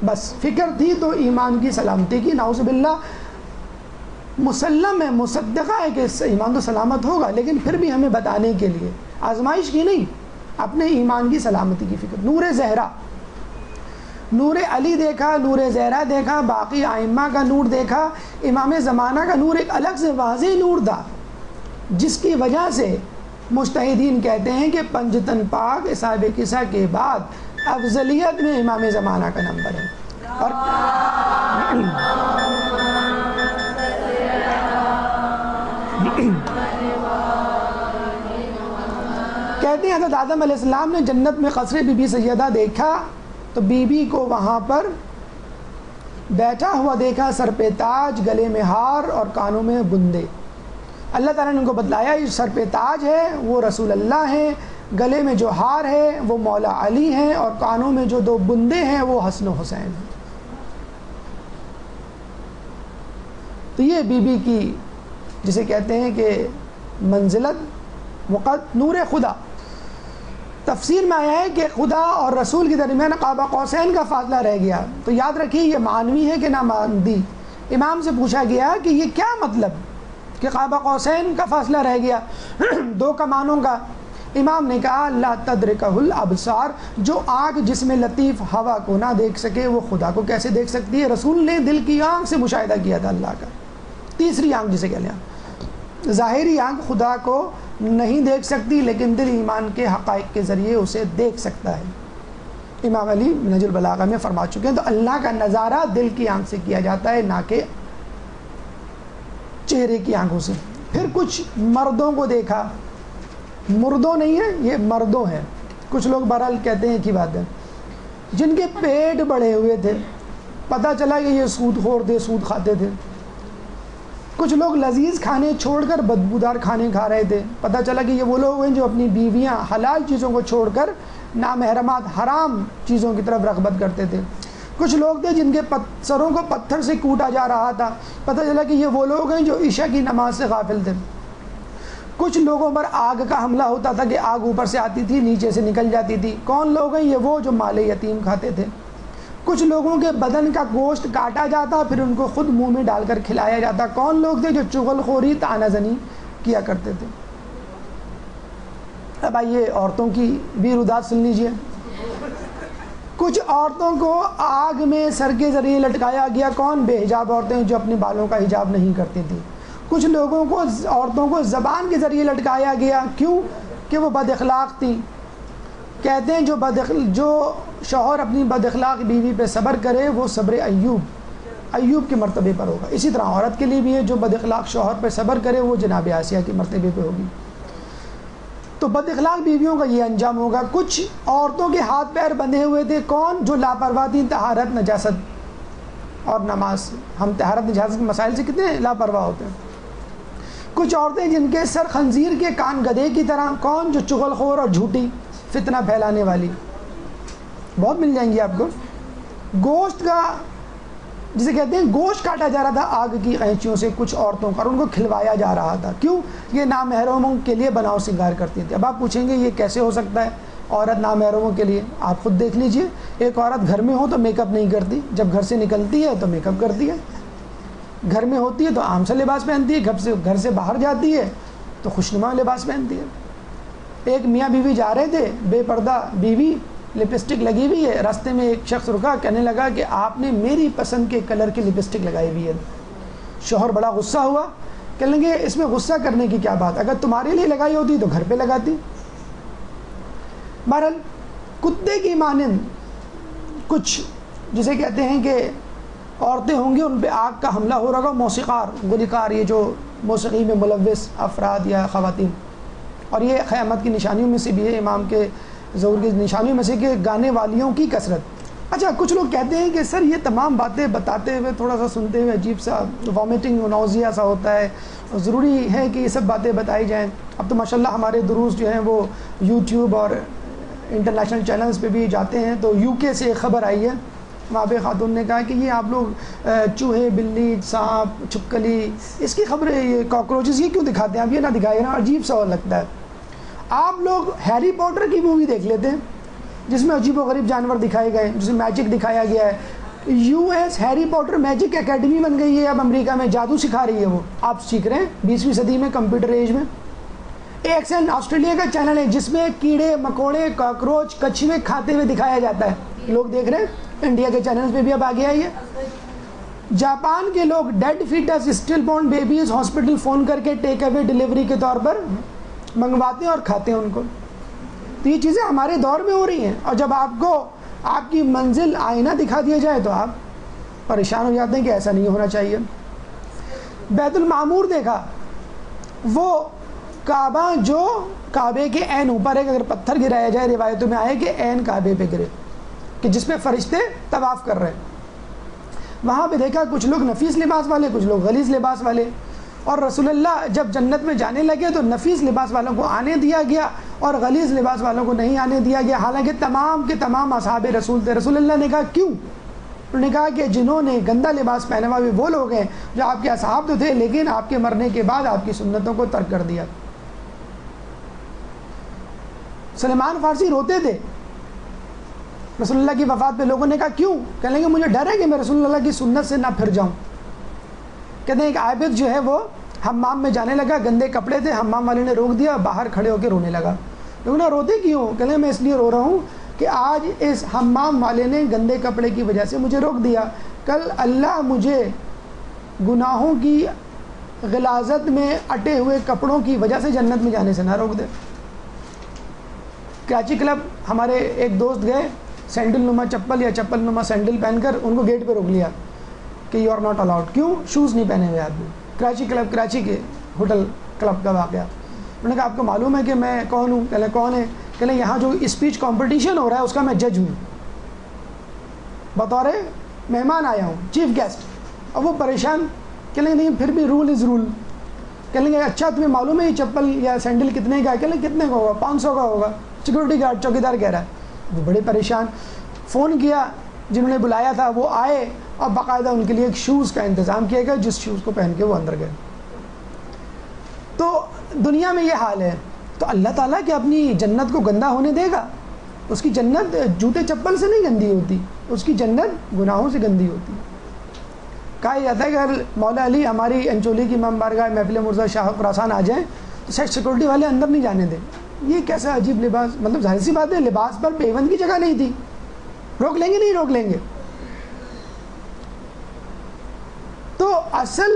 بس فکر تھی تو ایمان کی سلامتی کی. نعوذ باللہ مسلم ہے، مصدقہ ہے کہ ایمان تو سلامت ہوگا، لیکن پھر بھی ہمیں بتانے کے لیے آزمائش کی نہیں، اپنے ایمان کی سلامتی کی فکر. نور زہرا، نور علی دیکھا، نور زہرا دیکھا، باقی ائمہ کا نور دیکھا. امام زمانہ کا نور ایک الگ سے واضح نور تھا، جس کی وجہ سے مجتہدین کہتے ہیں کہ پنجتن پاک اصحاب کسا کے بعد افضلیت میں امام زمانہ کا نمبر ہے. اور کہتے ہیں حضرت آدم علیہ السلام نے جنت میں قصر بی بی سیدہ دیکھا تو بی بی کو وہاں پر بیٹھا ہوا دیکھا، سر پہ تاج، گلے میں ہار اور کانوں میں بندے. اللہ تعالیٰ نے ان کو بتلایا یہ سر پہ تاج ہے وہ رسول اللہ ہیں، گلے میں جو ہار ہے وہ مولا علی ہیں، اور کانوں میں جو 2 بندے ہیں وہ حسن و حسین ہیں. تو یہ بی بی کی جسے کہتے ہیں کہ منزلت وقت نور خدا. تفسیر میں آیا ہے کہ خدا اور رسول کے درمیان قاب قوسین کا فاصلہ رہ گیا. تو یاد رکھیے یہ معنوی ہے کہ نہ مادی. امام سے پوچھا گیا کہ یہ کیا مطلب کہ قاب قوسین کا فاصلہ رہ گیا 2 کمانوں کا؟ امام نے کہا لا تدرکہ الابصار، جو آنکھ جس میں لطیف ہوا کو نہ دیکھ سکے وہ خدا کو کیسے دیکھ سکتی ہے؟ رسول نے دل کی آنکھ سے مشاہدہ کیا تھا اللہ کا. تیسری آنکھ جسے کہتے ہیں، ظاہری آنکھ خدا کو نہیں دیکھ سکتی لیکن دل ایمان کے حقائق کے ذریعے اسے دیکھ سکتا ہے. امام علی نہج البلاغہ میں فرما چکے ہیں. تو اللہ کا نظارہ دل کی آنکھ سے کیا جاتا ہے، نہ کہ چہرے کی آنکھوں سے. پھر کچھ مردوں کو دیکھا، مردوں نہیں ہے یہ مردوں ہیں. کچھ لوگ بہرحال کہتے ہیں کی بات ہے، جن کے پیٹ بڑھے ہوئے تھے، پتہ چلا کہ یہ سود خور تھے، سود کھاتے تھے. کچھ لوگ لذیذ کھانے چھوڑ کر بدبودار کھانے کھا رہے تھے. پتہ چلا کہ یہ وہ لوگ ہیں جو اپنی بیویاں حلال چیزوں کو چھوڑ کر نامحرمات حرام چیزوں کی طرف رغبت کرتے تھے. کچھ لوگ تھے جن کے سروں کو پتھر سے کوٹا جا رہا تھا. پتہ چلا کہ یہ وہ لوگ ہیں جو عشاء کی نماز سے غافل تھے. کچھ لوگوں پر آگ کا حملہ ہوتا تھا کہ آگ اوپر سے آتی تھی نیچے سے نکل جاتی تھی. کون لوگ ہیں؟ یہ وہ جو مال یتیم کھاتے تھے. کچھ لوگوں کے بدن کا گوشت کاٹا جاتا پھر ان کو خود منہ میں ڈال کر کھلایا جاتا. کون لوگ تھے؟ جو چغل خوری طعنہ زنی کیا کرتے تھے. اب آئیے عورتوں کی بھی رودات سن لیجئے. کچھ عورتوں کو آگ میں سر کے ذریعے لٹکایا گیا. کون؟ بے حجاب عورتیں جو اپنے بالوں کا حجاب نہیں کرتی تھیں. کچھ لوگوں کو عورتوں کو زبان کے ذریعے لٹکایا گیا. کیوں؟ کہ وہ بد اخلاق تھیں. کہتے ہیں جو شوہر اپنی بد اخلاق بیوی پہ صبر کرے وہ صبر ایوب کے مرتبے پر ہوگا. اسی طرح عورت کے لیے بھی ہے جو بد اخلاق شوہر پہ صبر کرے وہ جناب آسیہ کے مرتبے پہ ہوگی. تو بد اخلاق بیویوں کا یہ انجام ہوگا. کچھ عورتوں کے ہاتھ پیر بندھے ہوئے تھے. کون؟ جو لاپرواہ تھیں طہارت نجاست اور نماز. ہم طہارت نجاست کے مسائل سے کتنے لاپرواہ ہوتے ہیں. کچھ عورتیں جن کے سر خنزیر کے کان گدھے کی طرح. کون؟ جو چغل خور اور جھوٹی فتنہ پھیلانے والی. بہت مل جائیں گی آپ کو. گوشت کا جسے کہتے ہیں گوشت کاٹا جا رہا تھا آگ کی قینچیوں سے کچھ عورتوں کا اور ان کو کھلوایا جا رہا تھا. کیوں؟ یہ نامحرموں کے لیے بناؤ سنگار کرتی تھی. اب آپ پوچھیں گے یہ کیسے ہو سکتا ہے عورت نامحرموں کے لیے؟ آپ خود دیکھ لیجئے. ایک عورت گھر میں ہو تو میک اپ نہیں کرتی. جب گھر سے نکلتی ہے تو میک اپ کرتی ہے. گھر میں ہوتی ہے تو عام سا لباس پہنتی ہے. گھر سے باہر جاتی ہے تو خوشنما لباس پہنتی ہے. ایک میاں بیوی جا رہے تھے, بے پردہ بیوی, لپسٹک لگی ہوئی ہے. راستے میں ایک شخص رکا, کہنے لگا کہ آپ نے میری پسند کے کلر کی لپسٹک لگائی ہوئی ہے. شوہر بڑا غصہ ہوا. کہنے لگے اس میں غصہ کرنے کی کیا بات, اگر تمہارے لیے لگائی ہوتی تو گھر پہ لگاتی. بہرحال کتے کی مانند کچھ جسے کہتے ہیں کہ عورتیں ہوں گی ان پہ آگ کا حملہ ہو رہا. موسیقار, گلوکار, یہ جو موسیقی میں ملوث افراد یا خواتین, اور یہ قیامت کی نشانیوں میں سے بھی ہے, امام کے ظہور کی نشانیوں میں سے کہ گانے والیوں کی کثرت. اچھا کچھ لوگ کہتے ہیں کہ سر یہ تمام باتیں بتاتے ہوئے تھوڑا سا سنتے ہوئے عجیب سا وامٹنگ نوزیا سا ہوتا ہے, ضروری ہے کہ یہ سب باتیں بتائی جائیں. اب تو ماشاءاللہ ہمارے دروس جو ہیں وہ یوٹیوب اور انٹرنیشنل چینلز پہ بھی جاتے ہیں. تو یو کے سے ایک خبر آئی ہے, وہاں پہ خاتون نے کہا کہ یہ آپ لوگ چوہے, بلی, سانپ, چھپکلی, اس کی خبریں, یہ کاکروچز یہ کیوں دکھاتے ہیں؟ اب یہ نہ دکھائے نا, عجیب سا لگتا ہے. آپ لوگ ہیری پوٹر کی مووی دیکھ لیتے ہیں جس میں عجیب و غریب جانور دکھائے گئے, جس میں میجک دکھایا گیا ہے. U S Harry Potter magic academy بن گئی ہے. اب امریکہ میں جادو سکھا رہی ہے. وہ آپ سیکھ رہے ہیں 20ویں صدی میں کمپیوٹر ایج میں. ایک آسٹریلیا کا چینل ہے جس میں کیڑے مکوڑے, کاکروچ, کچھوے کھاتے ہوئے دکھایا جاتا ہے. لوگ دیکھ رہے ہیں. انڈیا کے چینلز پہ بھی اب آگے آئی ہے. جاپان کے لوگ dead fetus, stillborn babies hospital phone کر کے ٹیک اوے ڈلیوری کے طور پر منگواتے ہیں اور کھاتے ہیں ان کو. تو یہ چیزیں ہمارے دور میں ہو رہی ہیں, اور جب آپ کو آپ کی منزل آئینہ دکھا دیا جائے تو آپ پریشان ہو جاتے ہیں کہ ایسا نہیں ہونا چاہیے. بیت المعمور دیکھا, وہ کعبہ جو کعبے کے عین اوپر ہے, اگر پتھر گرایا جائے روایتوں میں آئے کہ عین کعبے پہ گرے, کہ جس پہ فرشتے طواف کر رہے ہیں. وہاں پہ دیکھا کچھ لوگ نفیس لباس والے, کچھ لوگ غلیظ لباس والے. اور رسول اللہ جب جنت میں جانے لگے تو نفیس لباس والوں کو آنے دیا گیا اور غلیظ لباس والوں کو نہیں آنے دیا گیا, حالانکہ تمام کے تمام اصحاب رسول تھے. رسول اللہ نے کہا کیوں؟ انہوں نے کہا کہ جنہوں نے گندا لباس پہنا ہوا وہ لوگ ہیں جو آپ کے اصحاب تو تھے لیکن آپ کے مرنے کے بعد آپ کی سنتوں کو ترک کر دیا. سلمان فارسی روتے تھے رسول اللہ کی وفات پہ. لوگوں نے کہا کیوں؟ کہنے لگے مجھے ڈر ہے کہ میں رسول اللہ کی سنت سے نہ پھر جاؤں. کہتے ہیں ایک عابد جو ہے وہ حمام میں جانے لگا, گندے کپڑے تھے, حمام والے نے روک دیا, باہر کھڑے ہو کے رونے لگا. لوگوں نے روتے کیوں؟ کہنے میں اس لیے رو رہا ہوں کہ آج اس حمام والے نے گندے کپڑے کی وجہ سے مجھے روک دیا, کل اللہ مجھے گناہوں کی غلاظت میں اٹے ہوئے کپڑوں کی وجہ سے جنت میں جانے سے نہ روک دے. کراچی کلب ہمارے ایک دوست گئے, سینڈل نما چپل یا چپل نما سینڈل پہن کر, ان کو گیٹ پہ روک لیا کہ یو آر ناٹ الاؤڈ. کیوں؟ شوز نہیں پہنے ہوئے آدمی. کراچی کلب, کراچی کے ہوٹل کلب کا واقعہ. انہوں نے کہا آپ کو معلوم ہے کہ میں کون ہوں؟ کہلے کون ہے؟ کہلے یہاں جو اسپیچ کمپٹیشن ہو رہا ہے اس کا میں جج ہوں, بطور مہمان آیا ہوں, چیف گیسٹ. اور وہ پریشان, کہنے لگے نہیں پھر بھی رول از رول. کہنے لگے اچھا تمہیں معلوم ہے یہ چپل یا سینڈل کتنے کا ہے؟ کہنے لگے کتنے کا ہوگا؟ 500 کا ہوگا. سیکورٹی گارڈ چوکیدار کہہ رہا ہے. وہ بڑے پریشان. فون کیا, جنہوں نے بلایا تھا وہ آئے اور باقاعدہ ان کے لیے ایک شوز کا انتظام کیا گیا, جس شوز کو پہن کے وہ اندر گئے. تو دنیا میں یہ حال ہے. تو اللہ تعالیٰ کہ اپنی جنت کو گندہ ہونے دے گا؟ اس کی جنت جوتے چپل سے نہیں گندی ہوتی, اس کی جنت گناہوں سے گندی ہوتی. کہا جاتا ہے کہ اگر مولا علی ہماری انچولی کی امام بارگاہ محفل مرزا شاہ خراسان آ جائیں تو شاید سیکورٹی والے اندر نہیں جانے دیں. یہ کیسا عجیب لباس, مطلب ظاہر سی بات ہے لباس پر پیوند کی جگہ نہیں تھی. روک لیں گے نہیں روک لیں گے. تو اصل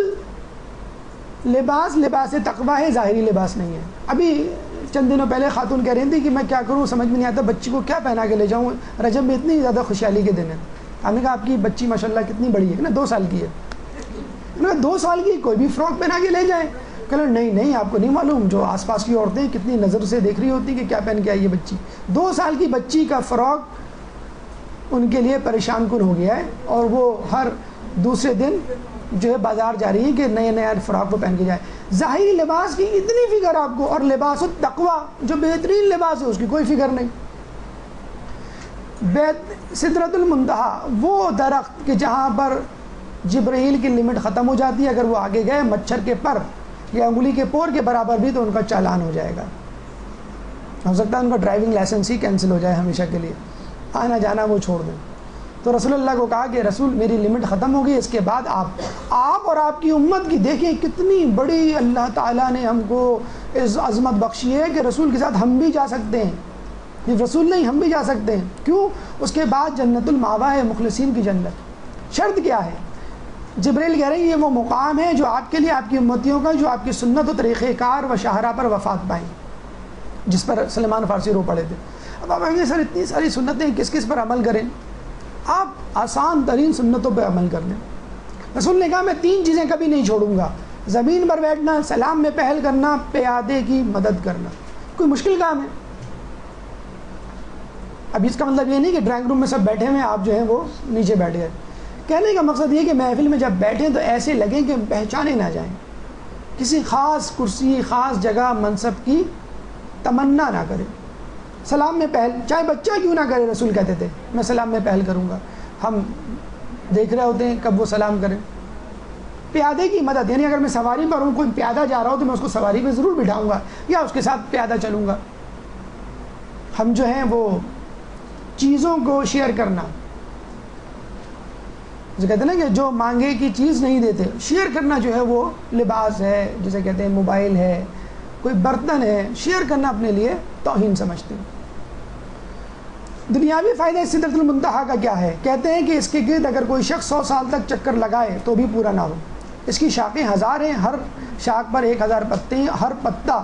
لباس تقویٰ ہے, ظاہری لباس نہیں ہے. ابھی چند دنوں پہلے خاتون کہہ رہی تھی کہ میں کیا کروں سمجھ میں نہیں آتا, بچی کو کیا پہنا کے لے جاؤں, رجب میں اتنی زیادہ خوشحالی کے دن ہے. ہم نے کہا آپ کی بچی ماشاءاللہ کتنی بڑی ہے نا, 2 سال کی ہے. میں نے کہا 2 سال کی کوئی بھی فراک پہنا کے لے جائیں. کہ نہیں آپ کو نہیں معلوم, جو آس پاس کی عورتیں کتنی نظر سے دیکھ رہی ہوتی کہ کیا پہن کے آئی ہے بچی. 2 سال کی بچی کا فراک ان کے لیے پریشان کن ہو گیا ہے, اور وہ ہر دوسرے دن جو ہے بازار جا رہی ہے کہ نئے فراق کو پہن کے جائے. ظاہری لباس کی اتنی فکر آپ کو, اور لباس التقویٰ جو بہترین لباس ہے اس کی کوئی فکر نہیں. سدرۃ المنتہا وہ درخت کہ جہاں پر جبرائیل کی لمٹ ختم ہو جاتی ہے, اگر وہ آگے گئے مچھر کے پر یا انگلی کے پور کے برابر بھی تو ان کا چالان ہو جائے گا. ہو سکتا ہے ان کا ڈرائیونگ لائسنس ہی کینسل ہو جائے ہمیشہ کے لیے, آنا جانا وہ چھوڑ دیں. تو رسول اللہ کو کہا کہ رسول میری لمٹ ختم ہو گئی, اس کے بعد آپ اور آپ کی امت کی دیکھیں کتنی بڑی اللہ تعالیٰ نے ہم کو عظمت بخشی ہے کہ رسول کے ساتھ ہم بھی جا سکتے ہیں. یہ رسول نہیں, ہم بھی جا سکتے ہیں. کیوں؟ اس کے بعد جنت المأویٰ ہے, مخلصین کی جنت. شرط کیا ہے؟ جبریل کہہ رہے ہیں یہ وہ مقام ہے جو آپ کے لیے, آپ کی امتیوں کا, جو آپ کی سنت و طریقہ کار و شاہراہ پر وفات پائیں, جس پر سلمان فارسی رو پڑے تھے. اب آپ کہیں گے سر اتنی ساری سنتیں کس پر عمل کریں؟ آپ آسان ترین سنتوں پہ عمل کر لیں. رسول نے کہا میں 3 چیزیں کبھی نہیں چھوڑوں گا, زمین پر بیٹھنا, سلام میں پہل کرنا, پیادے کی مدد کرنا. کوئی مشکل کام ہے؟ اب اس کا مطلب یہ نہیں کہ ڈرائنگ روم میں سب بیٹھے ہوئے آپ جو ہیں وہ نیچے بیٹھ گئے. کہنے کا مقصد یہ کہ محفل میں جب بیٹھیں تو ایسے لگیں کہ پہچانے نہ جائیں, کسی خاص کرسی, خاص جگہ, منصب کی تمنا نہ کریں. سلام میں پہل, چاہے بچہ کیوں نہ کرے, رسول کہتے تھے میں سلام میں پہل کروں گا. ہم دیکھ رہے ہوتے ہیں کب وہ سلام کریں. پیادے کی مدد, یعنی اگر میں سواری پر ہوں, کوئی پیادہ جا رہا ہو تو میں اس کو سواری پہ ضرور بٹھاؤں گا یا اس کے ساتھ پیادہ چلوں گا. ہم جو ہیں وہ چیزوں کو شیئر کرنا, جو کہتے ہیں نا کہ جو مانگے کی چیز نہیں دیتے, شیئر کرنا جو ہے وہ لباس ہے, جسے کہتے ہیں موبائل ہے, کوئی برتن ہے, شیئر کرنا اپنے لیے توہین سمجھتے ہیں. دنیاوی فائدہ اس سدرۃ المنتہا کا کیا ہے؟ کہتے ہیں کہ اس کے گرد اگر کوئی شخص 100 سال تک چکر لگائے تو بھی پورا نہ ہو. اس کی شاخیں 1000 ہیں, ہر شاخ پر 1000 پتے ہیں. ہر پتا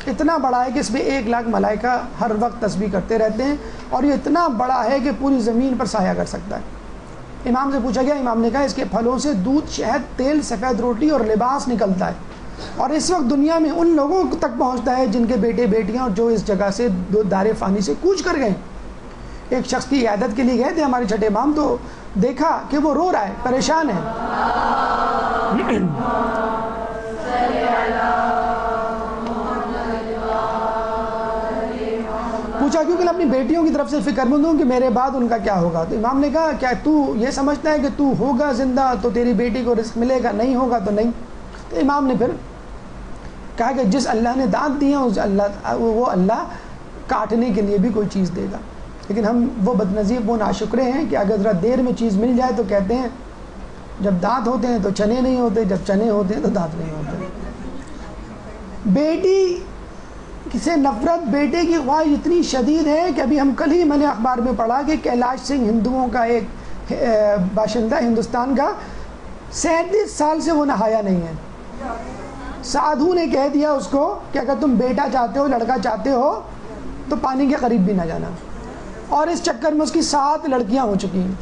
اتنا بڑا ہے کہ اس پہ 1,00,000 ملائکہ ہر وقت تسبیح کرتے رہتے ہیں, اور یہ اتنا بڑا ہے کہ پوری زمین پر سایہ کر سکتا ہے. امام سے پوچھا گیا, امام نے کہا اس کے پھلوں سے دودھ, شہد, تیل, سفید روٹی اور لباس نکلتا ہے, اور اس وقت دنیا میں ان لوگوں تک پہنچتا ہے جن کے بیٹے بیٹیاں اور جو اس جگہ سے دار فانی سے کوچ کر گئے. ایک شخص کی عیادت کے لیے گئے تھے ہمارے چھٹے امام, تو دیکھا کہ وہ رو رہا ہے, پریشان ہے. پوچھا کیونکہ اپنی بیٹیوں کی طرف سے فکر مند ہوں کہ میرے بعد ان کا کیا ہوگا. تو امام نے کہا کیا تو یہ سمجھتا ہے کہ تو ہوگا زندہ تو تیری بیٹی کو رزق ملے گا, نہیں ہوگا تو نہیں. تو امام نے پھر کہا کہ جس اللہ نے دانت دیے ہیں وہ اللہ کاٹنے کے لیے بھی کوئی چیز دے گا. لیکن ہم وہ بدنصیب, وہ ناشکرے ہیں کہ اگر ذرا دیر میں چیز مل جائے تو کہتے ہیں جب دانت ہوتے ہیں تو چنے نہیں ہوتے, جب چنے ہوتے ہیں تو دانت نہیں ہوتے. بیٹی سے نفرت, بیٹے کی خواہش اتنی شدید ہے کہ ابھی ہم کل ہی میں نے اخبار میں پڑھا کہ کیلاش سنگھ ہندوؤں کا ایک باشندہ ہندوستان کا, 37 سال سے وہ نہایا نہیں ہے. سادھو نے کہہ دیا اس کو کہ اگر تم بیٹا چاہتے ہو, لڑکا چاہتے ہو تو پانی کے قریب بھی نہ جانا, اور اس چکر میں اس کی 7 لڑکیاں ہو چکی ہیں.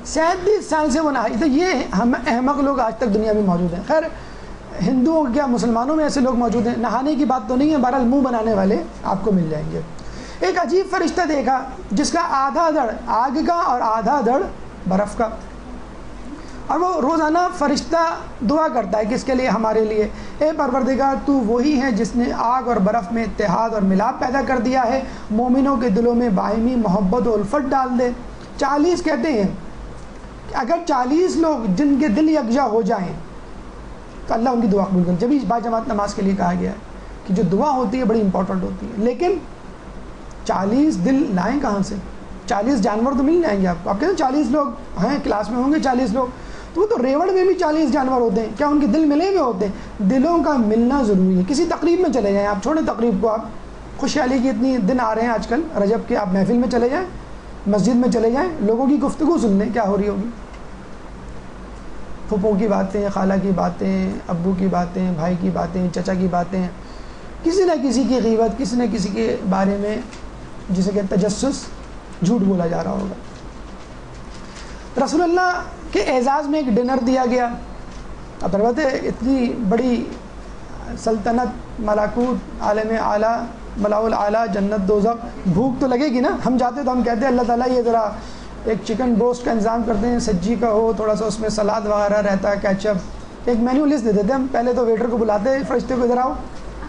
37 سال سے وہ نہائی. تو یہ ہم احمق لوگ آج تک دنیا میں موجود ہیں. خیر ہندوؤں کیا مسلمانوں میں ایسے لوگ موجود ہیں. نہانے کی بات تو نہیں ہے, بہرحال منہ بنانے والے آپ کو مل جائیں گے. ایک عجیب فرشتہ دیکھا جس کا آدھا دڑ آگ کا اور آدھا دڑ برف کا. اور وہ روزانہ فرشتہ دعا کرتا ہے کس کے لیے؟ ہمارے لیے، اے پروردگار تو وہی ہے جس نے آگ اور برف میں اتحاد اور ملاپ پیدا کر دیا ہے، مومنوں کے دلوں میں باہمی محبت و الفت ڈال دے۔ 40 کہتے ہیں کہ اگر 40 لوگ جن کے دل یکجا ہو جائیں تو اللہ ان کی دعا قبول کرے۔ جبھی با جماعت نماز کے لیے کہا گیا ہے کہ جو دعا ہوتی ہے بڑی امپورٹنٹ ہوتی ہے، لیکن 40 دل لائیں کہاں سے؟ 40 جانور تو مل جائیں گے آپ کو، آپ کہتے ہیں 40 لوگ ہیں کلاس میں ہوں گے 40 لوگ، تو وہ تو ریوڑ میں بھی 40 جانور ہوتے ہیں، کیا ان کے دل ملے ہوئے ہوتے ہیں؟ دلوں کا ملنا ضروری ہے۔ کسی تقریب میں چلے جائیں، آپ چھوڑیں تقریب کو، آپ خوشحالی کی اتنی دن آ رہے ہیں آج کل رجب کے، آپ محفل میں چلے جائیں، مسجد میں چلے جائیں، لوگوں کی گفتگو سن لیں کیا ہو رہی ہوگی، پھپھو کی باتیں، خالہ کی باتیں، ابو کی باتیں، بھائی کی باتیں، چچا کی باتیں، کسی نہ کسی کی غیبت، کسی نہ کسی کے بارے میں جسے کہ تجسس، جھوٹ بولا جا رہا ہوگا۔ رسول اللہ کے اعزاز میں ایک ڈنر دیا گیا، اب البتہ اتنی بڑی سلطنت، ملکوت، عالم اعلیٰ، ملاء الاعلیٰ، جنت دوزخ، بھوک تو لگے گی نا۔ ہم جاتے تو ہم کہتے ہیں اللہ تعالیٰ یہ ذرا ایک چکن بروسٹ کا انتظام کرتے ہیں، سجی کا ہو، تھوڑا سا اس میں سلاد وغیرہ رہتا ہے، کیچپ، ایک مینیو لسٹ دے دیتے ہم، پہلے تو ویٹر کو بلاتے، فرشتے کو ادھر آؤ،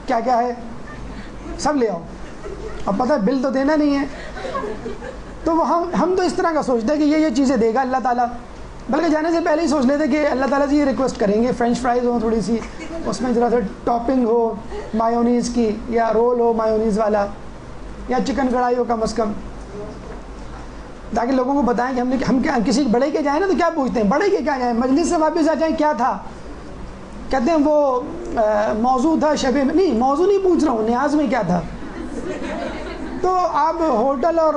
کیا کیا ہے سب لے آؤ، اب پتہ ہے بل تو دینا نہیں ہے، تو وہ ہم تو اس طرح کا سوچتے ہیں کہ یہ چیزیں دے گا اللہ تعالیٰ، بلکہ جانے سے پہلے ہی سوچ لیتے کہ اللہ تعالیٰ سے یہ ریکویسٹ کریں گے فرینچ فرائز ہوں تھوڑی سی، اس میں ذرا سا ٹاپنگ ہو مایونیز کی، یا رول ہو مایونیز والا، یا چکن کڑھائی ہو کم از کم، تاکہ لوگوں کو بتائیں کہ ہم کیا کسی بڑے کے جائیں نا تو کیا پوچھتے ہیں، بڑے کے کیا جائیں، مجلس سے واپس آ جائیں کیا تھا، کہتے ہیں وہ موضوع تھا شب میں، نہیں موضوع نہیں پوچھ رہا ہوں، نیاز میں کیا تھا۔ تو آپ ہوٹل اور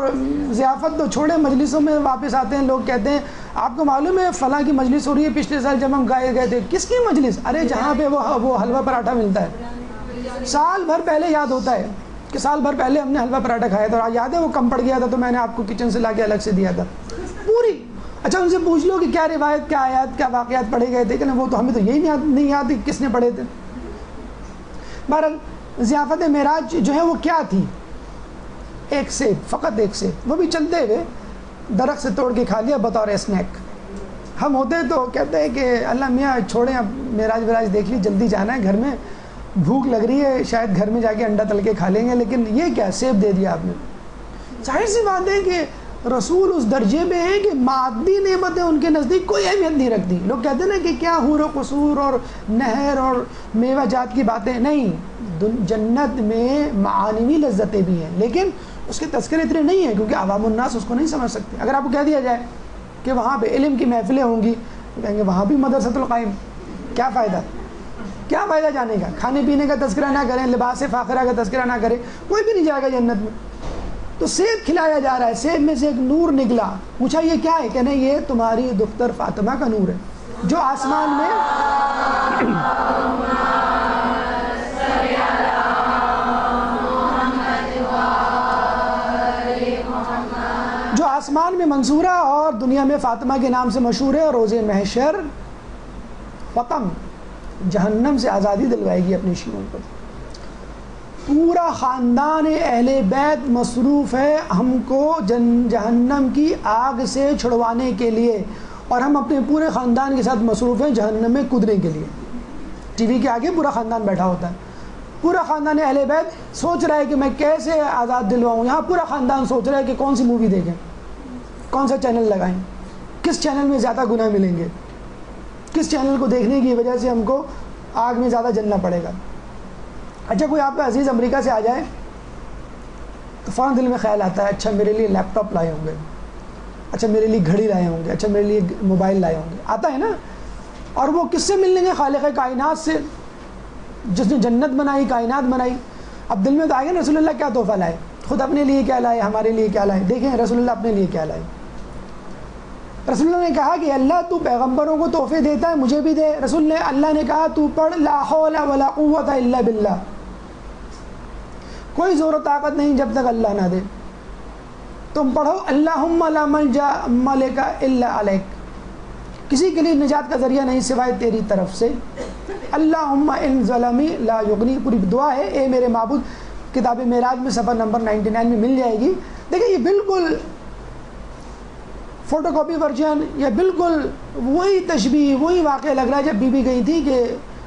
ضیافت تو چھوڑیں، مجلسوں میں واپس آتے ہیں، لوگ کہتے ہیں آپ کو معلوم ہے فلاں کی مجلس ہو رہی ہے، پچھلے سال جب ہم گئے تھے، کس کی مجلس؟ ارے جہاں پہ وہ حلوہ پراٹھا ملتا ہے، سال بھر پہلے یاد ہوتا ہے کہ سال بھر پہلے ہم نے حلوہ پراٹھا کھایا تھا، اور یاد ہے وہ کم پڑ گیا تھا تو میں نے آپ کو کچن سے لا کے الگ سے دیا تھا پوری۔ اچھا ان سے پوچھ لو کہ کیا روایت، کیا آیات، کیا واقعات پڑھے گئے تھے، کہ وہ تو ہمیں تو یہی نہیں یاد کس نے پڑھے تھے۔ بہرحال ضیافت معراج جو ہے وہ کیا تھی؟ ایک سیب، فقط ایک سیب، وہ بھی چلتے ہوئے درخت سے توڑ کے کھا لیا بطور اسنیک۔ ہم ہوتے تو کہتے ہیں کہ اللہ میاں چھوڑیں، اب معراج وراج دیکھ لی، جلدی جانا ہے گھر میں، بھوک لگ رہی ہے، شاید گھر میں جا کے انڈا تل کے کھا لیں گے، لیکن یہ کیا سیب دے دیا آپ نے۔ ظاہر سی بات ہے کہ رسول اس درجے میں ہیں کہ مادی نعمتیں ان کے نزدیک کوئی اہمیت نہیں رکھتی۔ لوگ کہتے ہیں نا کہ کیا حور و قصور اور نہر اور میوہ جات کی باتیں، نہیں، جنت میں معانوی لذتیں بھی ہیں، لیکن اس کے تذکرے اتنے نہیں ہیں کیونکہ عوام الناس اس کو نہیں سمجھ سکتے۔ اگر آپ کو کہہ دیا جائے کہ وہاں پہ علم کی محفلیں ہوں گی تو کہیں گے وہاں بھی مدرسۃ القائم، کیا فائدہ، کیا فائدہ جانے کا؟ کھانے پینے کا تذکرہ نہ کریں، لباس فاخرہ کا تذکرہ نہ کریں، کوئی بھی نہیں جائے گا جنت میں۔ تو سیب کھلایا جا رہا ہے، سیب میں سے ایک نور نکلا، پوچھا یہ کیا ہے؟ کہنے یہ تمہاری دختر فاطمہ کا نور ہے جو آسمان میں منصورہ اور دنیا میں فاطمہ کے نام سے مشہور ہے، اور روز محشر ختم جہنم سے آزادی دلوائے گی اپنی شیعوں کو۔ پورا خاندان اہل بیت مصروف ہے ہم کو جہنم کی آگ سے چھڑوانے کے لیے، اور ہم اپنے پورے خاندان کے ساتھ مصروف ہیں جہنم میں کودنے کے لیے۔ ٹی وی کے آگے پورا خاندان بیٹھا ہوتا ہے، پورا خاندان اہل بیت سوچ رہا ہے کہ میں کیسے آزاد دلواؤں۔ یہاں پورا خاندان سوچ رہا ہے کہ کون سی مووی دیکھیں، کون سا چینل لگائیں، کس چینل میں زیادہ گناہ ملیں گے، کس چینل کو دیکھنے کی وجہ سے ہم کو آگ میں زیادہ جلنا پڑے گا۔ اچھا کوئی آپ کا عزیز امریکہ سے آ جائے تو فوراً دل میں خیال آتا ہے اچھا میرے لیے لیپ ٹاپ لائے ہوں گے، اچھا میرے لیے گھڑی لائے ہوں گے، اچھا میرے لیے موبائل لائے ہوں گے، آتا ہے نا۔ اور وہ کس سے ملیں گے؟ خالق کائنات سے، جس نے جنت بنائی، کائنات بنائی۔ اب دل میں تو آئے گا رسول اللہ کیا تحفہ لائے، خود اپنے لیے کیا لائے، ہمارے لیے کیا لائے۔ دیکھیں رسول اللہ اپنے لیے کیا لائے۔ رسول اللہ نے کہا کہ اللہ تو پیغمبروں کو تحفے دیتا ہے، مجھے بھی دے۔ اللہ نے کہا تو پڑھ لا حول ولا قوت الا باللہ، کوئی زور و طاقت نہیں جب تک اللہ نہ دے۔ تم پڑھو اللہم لا ملجا ملک الا علیک، کسی کے لیے نجات کا ذریعہ نہیں سوائے تیری طرف سے۔ اللہم ان ظلمی لا یغنی، پوری دعا ہے اے میرے معبود، کتاب معراج میں صفحہ نمبر 99 میں مل جائے گی۔ دیکھیں یہ بالکل فوٹو کاپی ورژن یا بالکل وہی تشبیہ وہی واقعہ لگ رہا ہے جب بی بی گئی تھی کہ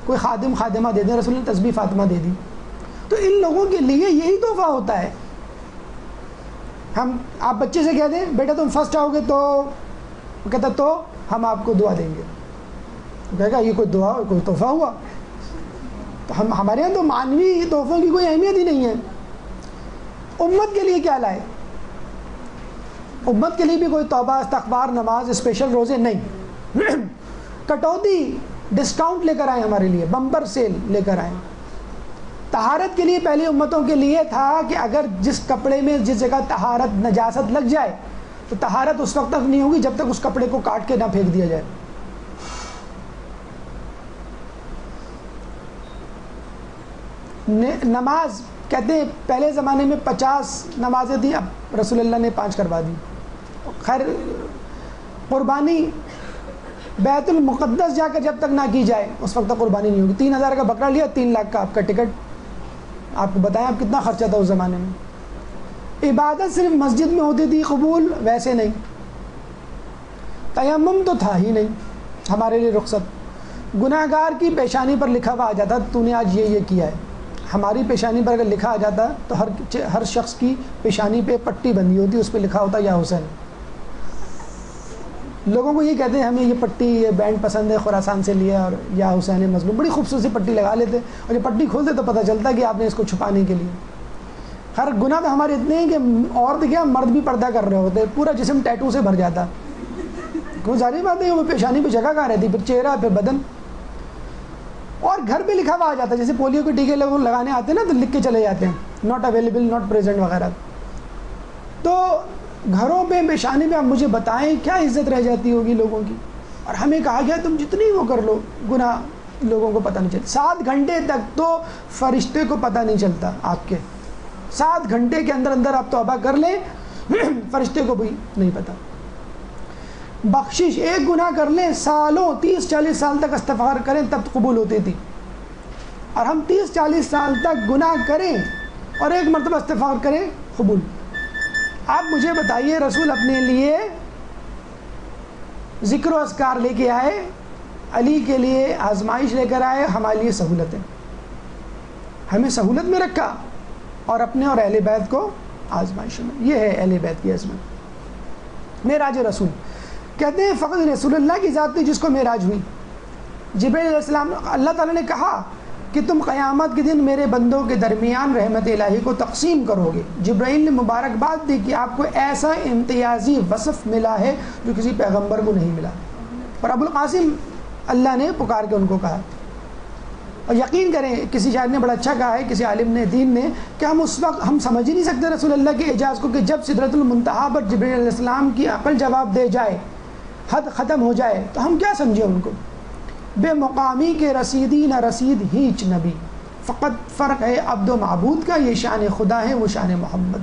کوئی خادم خادمہ دے دیں، رسول نے تسبیح فاطمہ دے دی. تو ان لوگوں کے لیے یہی تحفہ ہوتا ہے. آپ بچے سے کہہ دیں بیٹا تم فرسٹ آؤ گے تو کہتا تو ہم آپ کو دعا دیں گے، کہے گا یہ کوئی دعا کوئی تحفہ ہوا؟ تو ہمارے یہاں تو معنوی تحفوں کی کوئی اہمیت ہی نہیں ہے. امت کے لیے کیا لائے؟ امت کے لیے بھی کوئی توبہ استغفار نماز اسپیشل روزے نہیں. کٹوتی ڈسکاؤنٹ لے کر آئے ہمارے لیے، بمپر سیل لے کر آئے. طہارت کے لیے پہلی امتوں کے لیے تھا کہ اگر جس کپڑے میں جس جگہ طہارت نجاست لگ جائے تو طہارت اس وقت تک نہیں ہوگی جب تک اس کپڑے کو کاٹ کے نہ پھینک دیا جائے. نماز کہتے ہیں پہلے زمانے میں 50 نمازیں تھیں، اب رسول اللہ نے 5 کروا دی. خیر قربانی بیت المقدس جا کر جب تک نہ کی جائے اس وقت تک قربانی نہیں ہوگی. 3000 کا بکرا لیا، 3 لاکھ کا آپ کا ٹکٹ. آپ کو بتائیں آپ کتنا خرچہ تھا اس زمانے میں. عبادت صرف مسجد میں ہوتی تھی قبول، ویسے نہیں. تیمم تو تھا ہی نہیں ہمارے لیے رخصت. گناہ گار کی پیشانی پر لکھا ہوا آ جاتا تو نے آج یہ کیا ہے. ہماری پیشانی پر اگر لکھا آ جاتا تو ہر شخص کی پیشانی پہ پٹی بندھی ہوتی، اس پہ لکھا ہوتا یا حسین. لوگوں کو یہ کہتے ہیں ہمیں یہ پٹی یہ بینڈ پسند ہے خراسان سے لیا اور یا حسین مظلوم، بڑی خوبصورت سی پٹی لگا لیتے اور یہ پٹی کھولتے تو پتہ چلتا کہ آپ نے اس کو چھپانے کے لیے. ہر گناہ تو ہمارے اتنے ہیں کہ عورت کیا مرد بھی پردہ کر رہے ہوتے، پورا جسم ٹیٹو سے بھر جاتا. کوئی ظاہر بات ہے وہ پیشانی پہ جگہ کہاں رہتی، پھر چہرہ پھر بدن. اور گھر پہ لکھا ہوا آ جاتا ہے، جیسے پولیو کے ٹیکے لوگ لگانے آتے ہیں نا تو لکھ کے چلے جاتے ہیں ناٹ اویلیبل ناٹ پریزنٹ وغیرہ. تو گھروں پہ پیشانی پہ آپ مجھے بتائیں کیا عزت رہ جاتی ہوگی لوگوں کی. اور ہمیں کہا گیا تم جتنی وہ کر لو گناہ لوگوں کو پتہ نہیں چلتا. 7 گھنٹے تک تو فرشتے کو پتہ نہیں چلتا آپ کے. 7 گھنٹے کے اندر آپ توبہ کر لیں فرشتے کو بھی نہیں پتہ. بخشش ایک گناہ کر لیں سالوں 30-40 سال تک استغفار کریں تب قبول ہوتی تھی. اور ہم 30-40 سال تک گناہ کریں اور ایک مرتبہ استغفار کریں قبول. آپ مجھے بتائیے رسول اپنے لیے ذکر و اذکار لے کے آئے، علی کے لیے آزمائش لے کر آئے، ہمارے لیے سہولتیں ہمیں سہولت میں رکھا اور اپنے اور اہل بیت کو آزمائش میں. یہ ہے اہل بیت کی عظمت. معراج رسول کہتے ہیں فقط رسول اللہ کی ذات تھی جس کو معراج ہوئی. جبرائیل علیہ السلام اللہ تعالیٰ نے کہا کہ تم قیامت کے دن میرے بندوں کے درمیان رحمت الہی کو تقسیم کرو گے. جبرائیل نے مبارکباد دی کہ آپ کو ایسا امتیازی وصف ملا ہے جو کسی پیغمبر کو نہیں ملا. اور ابو القاسم اللہ نے پکار کے ان کو کہا. اور یقین کریں کسی شاعر نے بڑا اچھا کہا ہے، کسی عالم نے دین نے، کہ ہم اس وقت ہم سمجھ ہی نہیں سکتے رسول اللہ کے اعجاز کو کہ جب سدرۃ المنتہا پر جبرائیل علیہ السلام کی عقل جواب دے جائے، حد ختم ہو جائے تو ہم کیا سمجھیں ان کو. بے مقامی کے رسیدی نہ رسید ہیچ نبی، فقط فرق ہے عبد و معبود کا، یہ شان خدا ہے وہ شان محمد.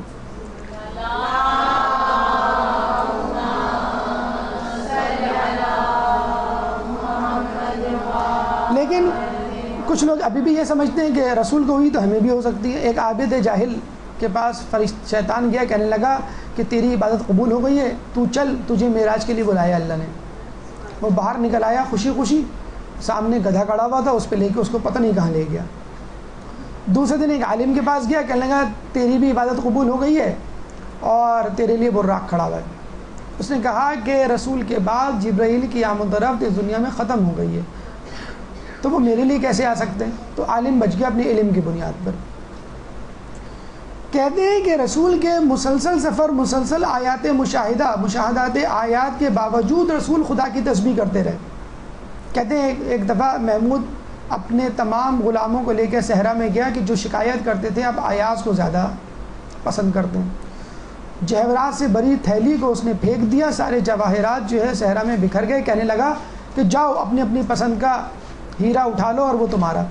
لیکن کچھ لوگ ابھی بھی یہ سمجھتے ہیں کہ رسول کو ہوئی تو ہمیں بھی ہو سکتی ہے. ایک عابد جاہل کے پاس شیطان گیا، کہنے لگا کہ تیری عبادت قبول ہو گئی ہے، تو چل تجھے معراج کے لیے بلایا اللہ نے. وہ باہر نکل آیا خوشی خوشی، سامنے گدھا کھڑا ہوا تھا، اس پہ لے کے اس کو پتہ نہیں کہاں لے گیا. دوسرے دن ایک عالم کے پاس گیا، کہنے لگا تیری بھی عبادت قبول ہو گئی ہے اور تیرے لیے براق کھڑا ہوا ہے. اس نے کہا کہ رسول کے بعد جبرائیل کی آمد و رفت اس دنیا میں ختم ہو گئی ہے تو وہ میرے لیے کیسے آ سکتے ہیں. تو عالم بچ گیا اپنے علم کی بنیاد پر. کہتے ہیں کہ رسول کے مسلسل سفر، مسلسل آیات مشاہدات آیات کے باوجود رسول خدا کی تسبیح کرتے رہے. کہتے ہیں ایک دفعہ محمود اپنے تمام غلاموں کو لے کے صحرا میں گیا کہ جو شکایت کرتے تھے اب ایاز کو زیادہ پسند کرتے ہیں. جواہرات سے بری تھیلی کو اس نے پھینک دیا، سارے جواہرات جو ہے صحرا میں بکھر گئے. کہنے لگا کہ جاؤ اپنی اپنی پسند کا ہیرا اٹھا لو اور وہ تمہارا.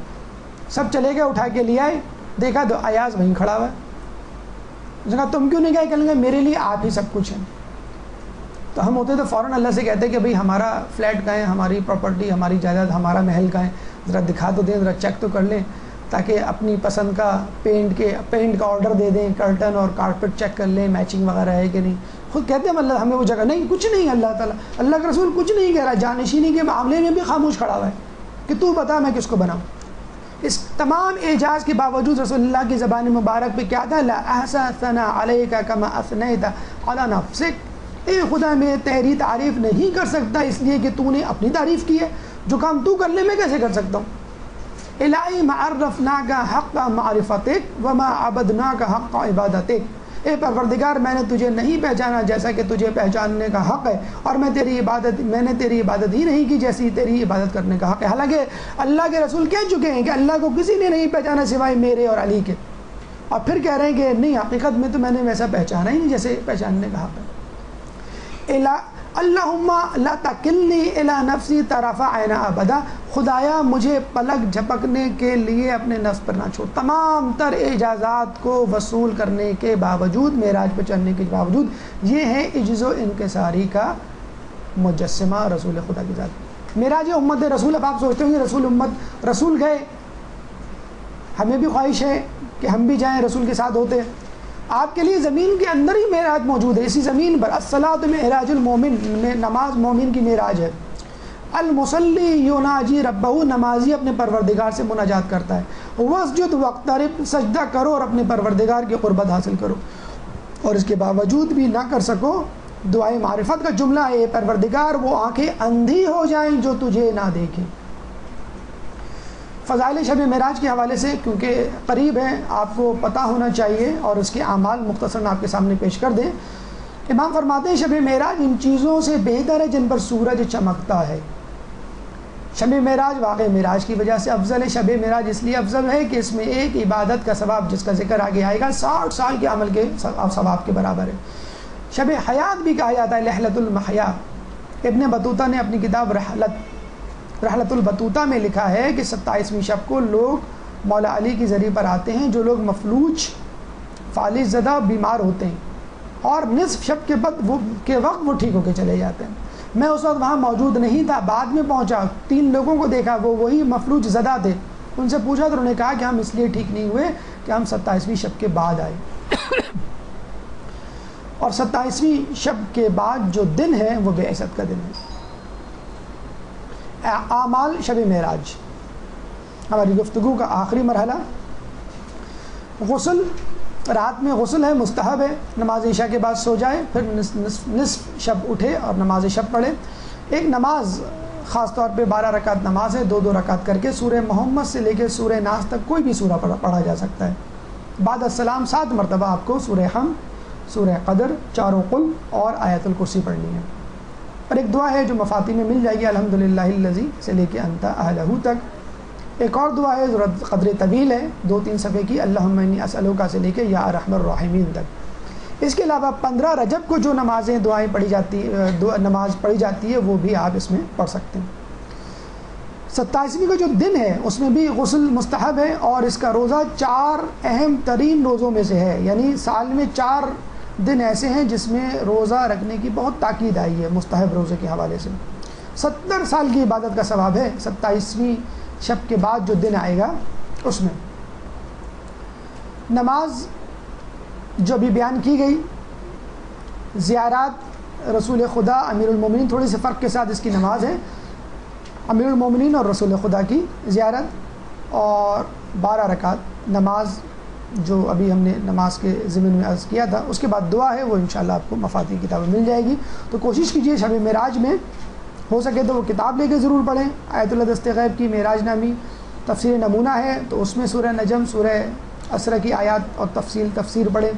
سب چلے گئے، اٹھا کے لے آئے، دیکھا تو ایاز وہیں کھڑا ہوا ہے. اس نے کہا تم کیوں نہیں گئے؟ کہنے لگا میرے لیے آپ ہی سب کچھ ہیں. تو ہم ہوتے تو فوراً اللہ سے کہتے کہ بھئی ہمارا فلیٹ کہاں ہے، ہماری پراپرٹی، ہماری جائیداد، ہمارا محل کہاں ہے، ذرا دکھا تو دیں، ذرا چیک تو کر لیں. تاکہ اپنی پسند کا پینٹ کا آرڈر دے دیں، کرٹن اور کارپیٹ چیک کر لیں میچنگ وغیرہ ہے کہ نہیں. خود کہتے ہیں اللہ ہمیں وہ جگہ نہیں، کچھ نہیں. اللہ تعالیٰ اللہ کا رسول کچھ نہیں کہہ رہا، جانشینی کے معاملے میں بھی خاموش کھڑا ہوا ہے کہ تو بتا میں کس کو بناؤں. اس تمام اعجاز کے باوجود رسول اللہ کی زبان مبارک پہ کیا تھا؟ لا احصى الثناء عليك كما اثنيت على نفسك. اے خدا میں تیری تعریف نہیں کر سکتا اس لیے کہ تو نے اپنی تعریف کی ہے. جو کام تو کر لے میں کیسے کر سکتا ہوں؟ الہی ما عرفناک حق معرفتک وما عبدناک حق عبادتک. اے پروردگار میں نے تجھے نہیں پہچانا جیسا کہ تجھے پہچاننے کا حق ہے، اور میں نے تیری عبادت ہی نہیں کی جیسی تیری عبادت کرنے کا حق ہے. حالانکہ اللہ کے رسول کہہ چکے ہیں کہ اللہ کو کسی نے نہیں پہچانا سوائے میرے اور علی کے، اور پھر کہہ رہے ہیں کہ نہیں حقیقت میں تو میں نے ویسا پہچانا ہی نہیں جیسے پہچاننے کا حق ہے. اللہم لا تکلنی الی نفسی طرف عین ابدا. خدایا مجھے پلک جھپکنے کے لیے اپنے نفس پر نہ چھوڑ. تمام تر اعجازات کو وصول کرنے کے باوجود، معراج پہ چڑھنے کے باوجود، یہ ہے عجز و انکساری کا مجسمہ رسول خدا کی ذات. معراج امت رسول. اب آپ سوچتے ہوں گے رسول گئے، ہمیں بھی خواہش ہے کہ ہم بھی جائیں رسول کے ساتھ ہوتے. آپ کے لیے زمین کے اندر ہی معراج موجود ہے، اسی زمین پر. الصلاۃ معراج المومن، نماز مومن کی معراج ہے. المصلی یناجی ربہ، نمازی اپنے پروردگار سے مناجات کرتا ہے. واسجد واقترب، سجدہ کرو اور اپنے پروردگار کی قربت حاصل کرو. اور اس کے باوجود بھی نہ کر سکو. دعائے معرفت کا جملہ ہے، پروردگار وہ آنکھیں اندھی ہو جائیں جو تجھے نہ دیکھیں. فضائل شب معراج کے حوالے سے کیونکہ قریب ہے آپ کو پتہ ہونا چاہیے اور اس کے اعمال مختصراً آپ کے سامنے پیش کر دیں. امام فرماتے ہیں شب معراج ان چیزوں سے بہتر ہے جن پر سورج چمکتا ہے. شب معراج واقع معراج کی وجہ سے افضل ہے. شب معراج اس لیے افضل ہے کہ اس میں ایک عبادت کا ثواب جس کا ذکر آگے آئے گا 60 سال کے عمل کے ثواب کے برابر ہے. شب حیات بھی کہا جاتا ہے لحلۃ المحیا. ابن بطوطہ نے اپنی کتاب رحلۃ البطوطہ میں لکھا ہے کہ 27ویں شب کو لوگ مولا علی کی ذریعے پر آتے ہیں جو لوگ مفلوج فالج زدہ بیمار ہوتے ہیں، اور نصف شب کے وقت وہ ٹھیک ہو کے چلے جاتے ہیں. میں اس وقت وہاں موجود نہیں تھا، بعد میں پہنچا، 3 لوگوں کو دیکھا، وہ وہی مفلوج زدہ تھے. ان سے پوچھا تو انہوں نے کہا کہ ہم اس لیے ٹھیک نہیں ہوئے کہ ہم 27ویں شب کے بعد آئے. اور 27ویں شب کے بعد جو دن ہے وہ بعثت کا دن ہے. اعمال شب معراج ہماری گفتگو کا آخری مرحلہ. غسل، رات میں غسل ہے، مستحب ہے. نماز عشاء کے بعد سو جائے، پھر نصف شب اٹھے اور نماز شب پڑھے. ایک نماز خاص طور پہ 12 رکعت نماز ہے، 2 رکعت کر کے سورہ محمد سے لے کے سورہ ناس تک کوئی بھی سورہ پڑھا جا سکتا ہے. بعد السلام 7 مرتبہ آپ کو سورہ حم، سورہ قدر، 4 قل اور آیت الکرسی پڑھنی ہے. اور ایک دعا ہے جو مفاتی میں مل جائے گی، الحمدللہ الذی سے لے کے انت اہلہ تک. ایک اور دعا ہے ضرورت قدر طویل ہے، 2-3 صفحے کی، اللہم انی اسألک سے لے کے یا ارحم الراحمین تک. اس کے علاوہ 15 رجب کو جو دعائیں پڑھی جاتی ہے وہ بھی آپ اس میں پڑھ سکتے ہیں. 27ویں کا جو دن ہے اس میں بھی غسل مستحب ہے، اور اس کا روزہ 4 اہم ترین روزوں میں سے ہے. یعنی سال میں 4 دن ایسے ہیں جس میں روزہ رکھنے کی بہت تاکید آئی ہے مستحب روزے کے حوالے سے. 70 سال کی عبادت کا ثواب ہے 27ویں شب کے بعد جو دن آئے گا اس میں. نماز جو بھی بیان کی گئی، زیارات رسول خدا امیر المومنین، تھوڑی سی فرق کے ساتھ اس کی نماز ہے. امیر المومنین اور رسول خدا کی زیارت، اور 12 رکعت نماز جو ابھی ہم نے نماز کے ضمن میں عرض کیا تھا. اس کے بعد دعا ہے، وہ انشاءاللہ آپ کو مفاتی کتابیں مل جائے گی. تو کوشش کیجئے شب معراج میں ہو سکے تو وہ کتاب لے کے ضرور پڑھیں. آیت اللہ دست غیب کی معراج نامی تفسیر نمونہ ہے، تو اس میں سورہ نجم، سورہ اسرہ کی آیات اور تفسیر پڑھیں.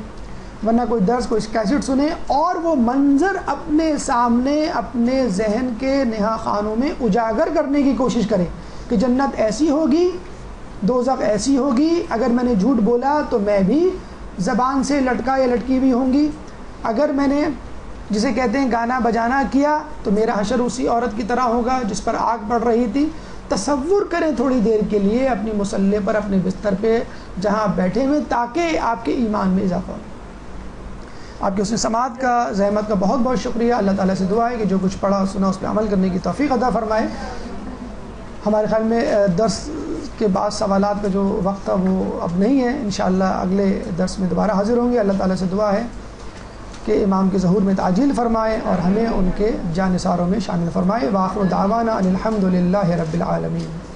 ورنہ کوئی درس، کوئی کیسٹ سنیں، اور وہ منظر اپنے سامنے اپنے ذہن کے نہا خانوں میں اجاگر کرنے کی کوشش کریں کہ جنت ایسی ہوگی، دوزخ ایسی ہوگی. اگر میں نے جھوٹ بولا تو میں بھی زبان سے لٹکا یا لٹکی بھی ہوں گی. اگر میں نے جسے کہتے ہیں گانا بجانا کیا تو میرا حشر اسی عورت کی طرح ہوگا جس پر آگ پڑ رہی تھی. تصور کریں تھوڑی دیر کے لیے اپنی مصلے پر، اپنے بستر پہ جہاں بیٹھے ہوئے، تاکہ آپ کے ایمان میں اضافہ ہو. آپ کی اس سماعت کا، زحمت کا بہت بہت شکریہ. اللہ تعالیٰ سے دعا ہے کہ جو کچھ پڑھا سنا اس پہ عمل کرنے کی توفیق عطا فرمائے. ہمارے خیال میں درس کے بعد سوالات کا جو وقت تھا وہ اب نہیں ہے، انشاءاللہ اگلے درس میں دوبارہ حاضر ہوں گے۔ اللہ تعالیٰ سے دعا ہے کہ امام کے ظہور میں تعجیل فرمائے اور ہمیں ان کے جانثاروں میں شامل فرمائے۔ وآخر دعوانا ان الحمد للہ رب العالمین۔